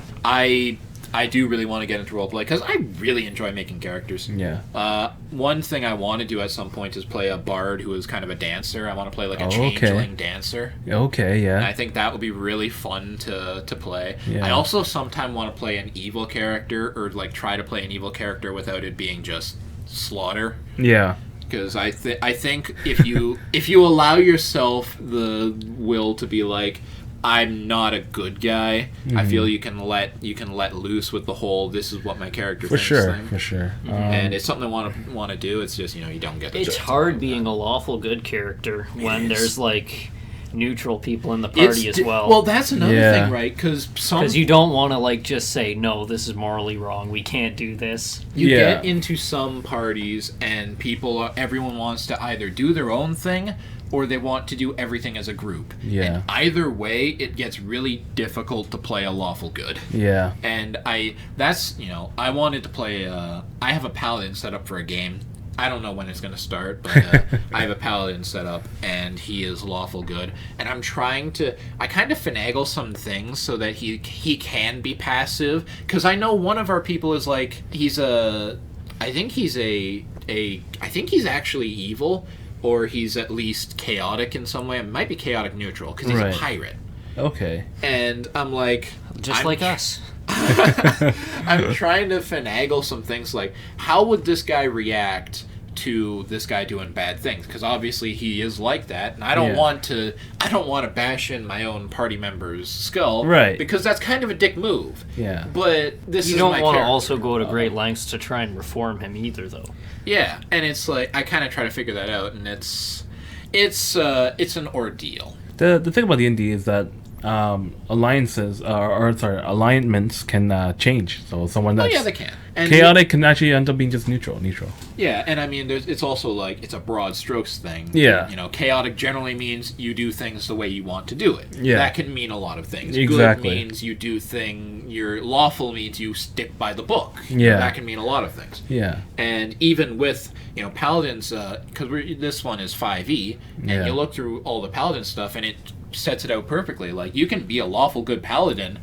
I do really want to get into roleplay because I really enjoy making characters. Yeah. One thing I want to do at some point is play a bard who is kind of a dancer. I want to play like a changeling dancer. Okay, yeah. And I think that would be really fun to play. Yeah. I also sometimes want to play an evil character, or like try to play an evil character without it being just slaughter. Yeah. Because I think if you allow yourself the will to be like, I'm not a good guy. I feel you can let loose with the whole this is what my character thinks thing. For sure. And it's something I want to do. It's just you don't get the It's hard being a lawful good character when there's like neutral people in the party as well. Well, that's another thing, right? Because you don't want to like just say no, this is morally wrong. We can't do this. You get into some parties and everyone wants to either do their own thing or they want to do everything as a group. Yeah. And either way, it gets really difficult to play a lawful good. Yeah. And I wanted to play. I have a paladin set up for a game. I don't know when it's going to start, but I have a paladin set up, and he is lawful good. And I'm trying to. I kind of finagle some things so that he can be passive, because I know one of our people is like I think he's actually evil. Or he's at least chaotic in some way. It might be chaotic neutral, because he's a pirate. Okay. And I'm like... Just like us. I'm trying to finagle some things like, how would this guy react to this guy doing bad things? Because obviously he is like that, and I don't want to bash in my own party member's skull, right? Because that's kind of a dick move. Yeah. But this you is don't my want to character. Also go to great lengths to try and reform him either, though. Yeah, and it's like I kind of try to figure that out, and it's an ordeal. The thing about D&D is that alignments can change. So someone that's they can. And chaotic can actually end up being just neutral. Yeah, and I mean, it's also like it's a broad strokes thing. Yeah. Chaotic generally means you do things the way you want to do it. Yeah. That can mean a lot of things. Exactly. Good means you do your lawful means you stick by the book. Yeah. That can mean a lot of things. Yeah. And even with paladins, because this one is 5e, and you look through all the paladin stuff, and it sets it out perfectly. Like, you can be a lawful good paladin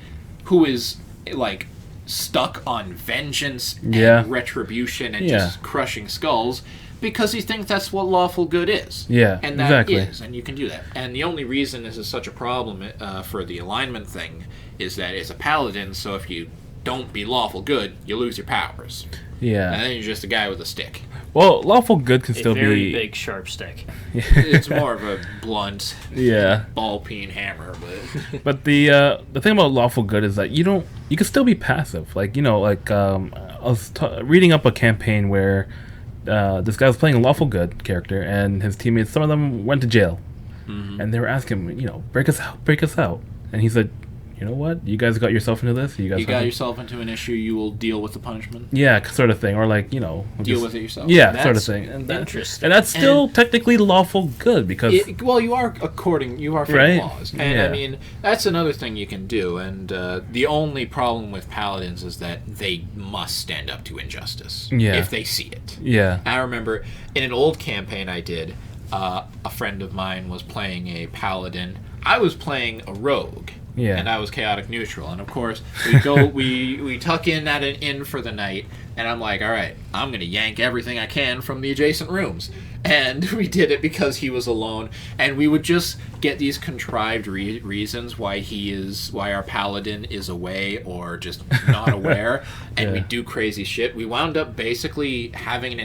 who is like stuck on vengeance and Yeah. retribution and Yeah. just crushing skulls because he thinks that's what lawful good is. Yeah, and that exactly. is, and you can do that. And the only reason this is such a problem for the alignment thing is that it's a paladin, so if you don't be lawful good, you lose your powers. Yeah. And then you're just a guy with a stick. Well, lawful good can still a very be big sharp stick. It's more of a blunt, Yeah. ball-peen hammer, but But the thing about lawful good is that you can still be passive. Like, you know, like I was reading up a campaign where this guy was playing a lawful good character, and his teammates, some of them went to jail, and they were asking him, you know, break us out, and he said, you know what, you guys got yourself into this. You you got hungry?" yourself into an issue, you will deal with the punishment. Yeah, sort of thing, or like, you know, Deal just- with it yourself. Yeah, That's sort of thing. interesting. And that's still technically lawful good because Well, you are following Right? laws, and Yeah. I mean that's another thing you can do. And the only problem with paladins is that they must stand up to injustice Yeah. if they see it. yeah, I remember in an old campaign I did, a friend of mine was playing a paladin. I was playing a rogue. Yeah. And I was chaotic neutral. And of course, we go we tuck in at an inn for the night, and I'm like, all right, I'm gonna yank everything I can from the adjacent rooms. And we did it because he was alone, and we would just get these contrived reasons why our paladin is away or just not aware, and we Yeah. do crazy shit. We wound up basically having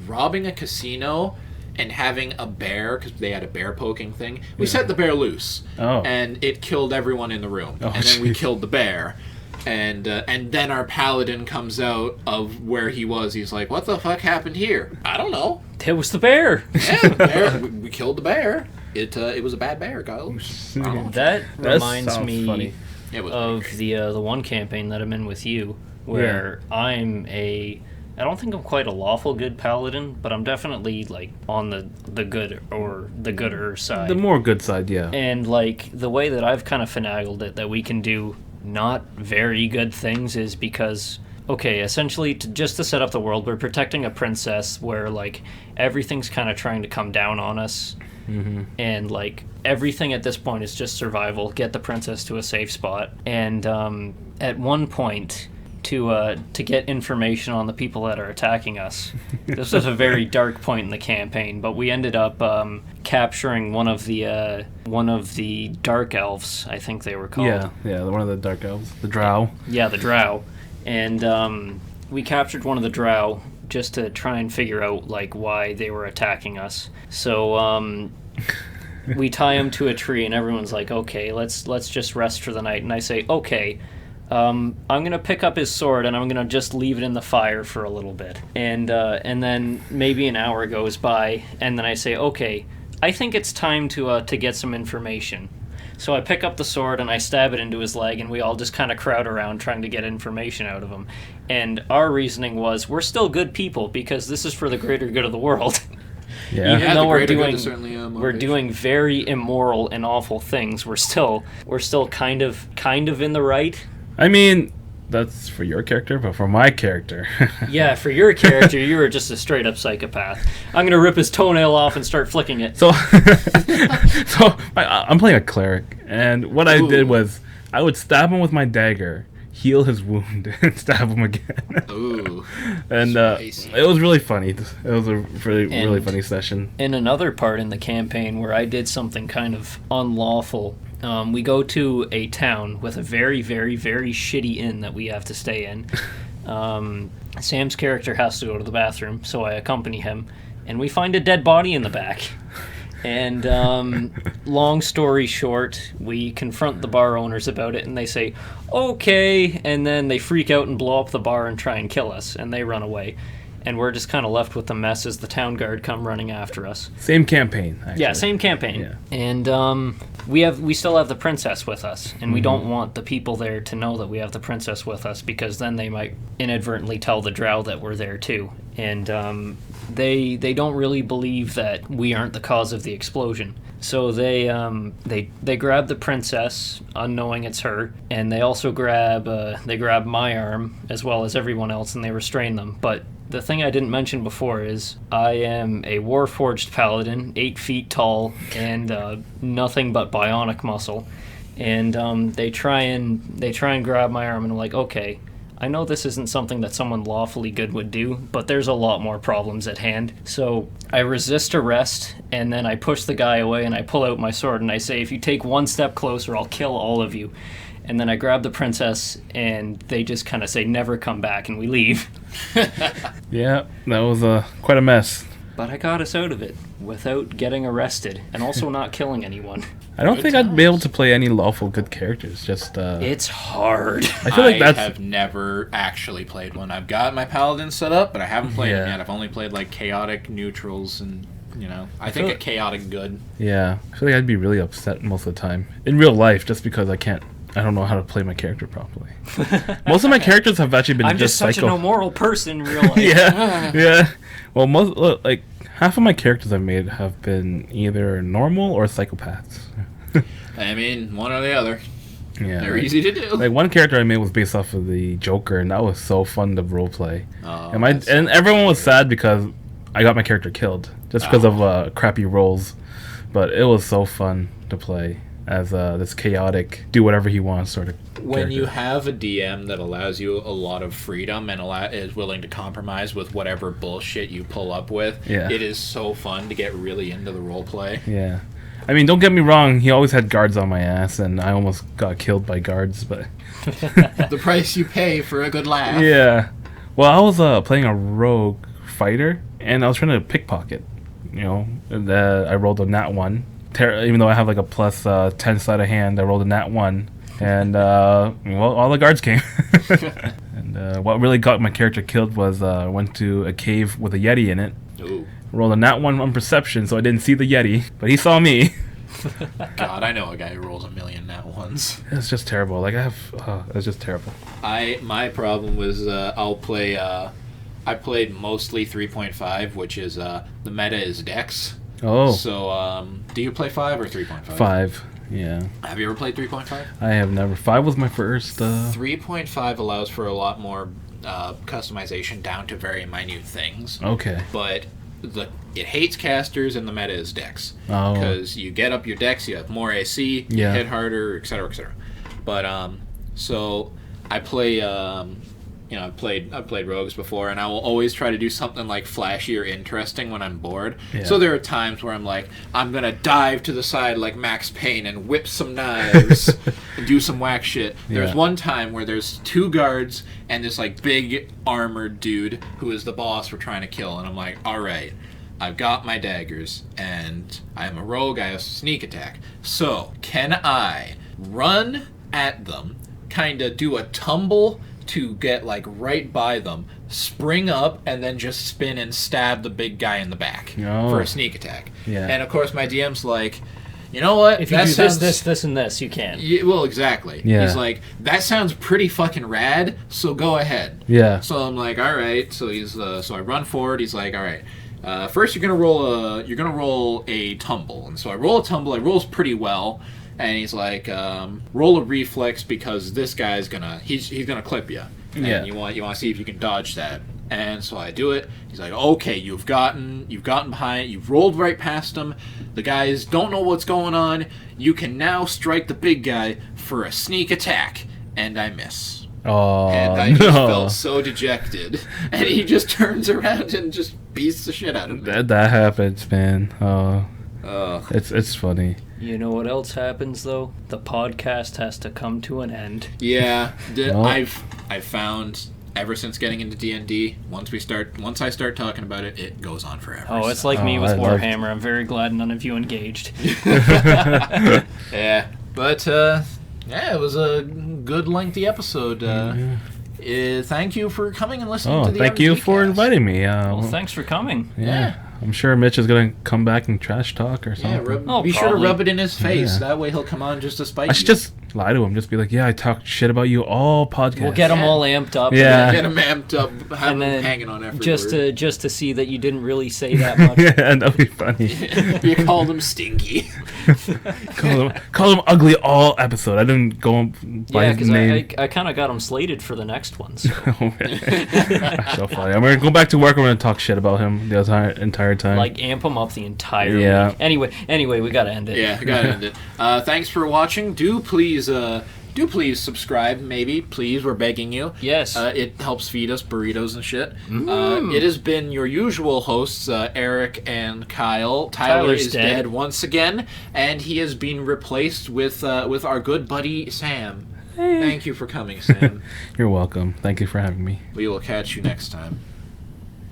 robbing a casino and having a bear, because they had a bear poking thing. We set the bear loose, Oh. and it killed everyone in the room. Oh, and then we jeez. killed the bear, and then our paladin comes out of where he was. He's like, "What the fuck happened here? I don't know. It was the bear. Yeah, the bear. we killed the bear. It was a bad bear, guys. I don't know. That That reminds sounds me funny. It was of weird. the one campaign that I'm in with you, where I don't think I'm quite a lawful good paladin, but I'm definitely like on the good or the gooder side. the more good side, yeah. And like the way that I've kind of finagled it that we can do not very good things is because okay, essentially just to set up the world, we're protecting a princess where like everything's kind of trying to come down on us. And like everything at this point is just survival, get the princess to a safe spot. And at one point to get information on the people that are attacking us. This was a very dark point in the campaign, but we ended up capturing one of the dark elves, I think they were called. Yeah, one of the dark elves, the drow. Yeah, the drow. And we captured one of the drow just to try and figure out like why they were attacking us. So we tie him to a tree, and everyone's like, "Okay, let's just rest for the night." And I say, "Okay, I'm gonna pick up his sword and I'm gonna just leave it in the fire for a little bit." And then maybe an hour goes by, and then I say, "Okay, I think it's time to get some information." So I pick up the sword and I stab it into his leg, and we all just kind of crowd around trying to get information out of him. And our reasoning was, we're still good people because this is for the greater good of the world. Yeah. Even though the we're greater good doing is certainly, we're motivation. doing very immoral and awful things, we're still kind of in the right. I mean, that's for your character, but for my character, Yeah, for your character, you were just a straight up psychopath. I'm gonna rip his toenail off and start flicking it. So, I'm playing a cleric, and what I did was I would stab him with my dagger, heal his wound, and stab him again. Ooh. And Spicy. it was really funny. It was a really And- funny session. In another part in the campaign where I did something kind of unlawful, we go to a town with a very, very, very shitty inn that we have to stay in. Sam's character has to go to the bathroom, so I accompany him, and we find a dead body in the back. And long story short, we confront the bar owners about it, and they say, okay, and then they freak out and blow up the bar and try and kill us, and they run away. And we're just kind of left with the mess as the town guard come running after us. Same campaign, actually. Yeah, same campaign. Yeah. And we still have the princess with us, and we don't want the people there to know that we have the princess with us, because then they might inadvertently tell the drow that we're there too. And they don't really believe that we aren't the cause of the explosion. So they grab the princess, unknowing it's her, and they also grab my arm as well as everyone else, and they restrain them. But the thing I didn't mention before is I am a Warforged paladin, 8 feet tall, and nothing but bionic muscle. and they try and grab my arm, and I'm like, okay, I know this isn't something that someone lawfully good would do, but there's a lot more problems at hand. So I resist arrest, and then I push the guy away, and I pull out my sword, and I say, if you take one step closer, I'll kill all of you. And then I grab the princess, and they just kind of say, never come back, and we leave. Yeah, that was quite a mess. But I got us out of it without getting arrested, and also not killing anyone. I don't think I'd be able to play any lawful good characters. Just It's hard. I feel like I have never actually played one. I've got my paladin set up, but I haven't played them yet. I've only played like chaotic neutrals and, I think a chaotic good. Yeah, I feel like I'd be really upset most of the time in real life just because I don't know how to play my character properly. Most of my characters have actually been I'm just such an immoral person in real life. yeah. Well, half of my characters I've made have been either normal or psychopaths. I mean, one or the other. Yeah, they're easy to do. Like one character I made was based off of the Joker, and that was so fun to roleplay. Oh, and everyone was sad because I got my character killed just because of crappy rolls. But it was so fun to play as this chaotic, do whatever he wants sort of When character. you have a DM that allows you a lot of freedom and is willing to compromise with whatever bullshit you pull up with, it is so fun to get really into the role play. Yeah. I mean, don't get me wrong, he always had guards on my ass, and I almost got killed by guards, but... The price you pay for a good laugh. Yeah. Well, I was playing a rogue fighter, and I was trying to pickpocket, and I rolled a nat 1. Even though I have like a plus 10 sleight of hand, I rolled a nat 1, and all the guards came. And what really got my character killed was I went to a cave with a Yeti in it. Ooh. Rolled a nat 1 on perception, so I didn't see the Yeti, but he saw me. God, I know a guy who rolls a million nat 1s. It's just terrible. It's just terrible. My problem was I played mostly 3.5, which is the meta is Dex. Oh. So, do you play 5 or 3.5? 5, yeah. Have you ever played 3.5? I have never. 5 was my first. 3.5 allows for a lot more customization down to very minute things. Okay. But it hates casters, and the meta is Dex. Oh. Because you get up your Dex, you have more AC, you hit harder, etc., etc. But, so I play... I've played rogues before, and I will always try to do something like flashy or interesting when I'm bored. Yeah. So there are times where I'm like, I'm gonna dive to the side like Max Payne and whip some knives and do some whack shit. There's one time where there's 2 guards and this like big armored dude who is the boss we're trying to kill, and I'm like, all right, I've got my daggers, and I'm a rogue. I have sneak attack. So can I run at them, kind of do a tumble to get like right by them, spring up, and then just spin and stab the big guy in the back for a sneak attack. Yeah. And of course my DM's like, you know what? If you do this, and this, you can. Well, exactly. Yeah. He's like, that sounds pretty fucking rad, so go ahead. Yeah. So I'm like, all right. So so I run forward. He's like, all right. First you're gonna roll a tumble, and so I roll a tumble. I rolls pretty well. And he's like, roll a reflex because this guy's he's gonna clip you. And you want to see if you can dodge that. And so I do it. He's like, okay, you've gotten behind, you've rolled right past him. The guys don't know what's going on. You can now strike the big guy for a sneak attack. And I miss. Oh, and I just felt so dejected. And he just turns around and just beats the shit out of me. That happens, man. It's funny. You know what else happens though? The podcast has to come to an end. Yeah, I've found ever since getting into D&D, once I start talking about it, it goes on forever. Oh, it's like me with Warhammer. I'm very glad none of you engaged. Yeah, but it was a good lengthy episode. Thank you for coming and listening to the thank you for inviting me. Well, thanks for coming. Yeah. I'm sure Mitch is going to come back and trash talk or something. Yeah, be sure to rub it in his face. That way he'll come on just to spite you. lie to him. Just be like, yeah, I talked shit about you all podcast. We'll get them all amped up. Yeah. Get him amped up, have And him then hanging on every just word. to see that you didn't really say that much. Yeah, that'd be funny. You called him stinky. call him ugly all episode. I didn't go by Yeah, his because name. I kind of got him slated for the next one. So. So funny. I'm gonna go back to work. I'm gonna talk shit about him the entire time. Like amp him up the entire Yeah. week. Anyway, we gotta end it. Yeah, gotta end it. Thanks for watching. Do please subscribe. Maybe, please. We're begging you. Yes. It helps feed us burritos and shit. It has been your usual hosts, Eric and Kyle. Tyler Tyler's is dead. dead once again, and he has been replaced with our good buddy Sam. Thank you for coming, Sam. You're welcome. Thank you for having me. We will catch you next time.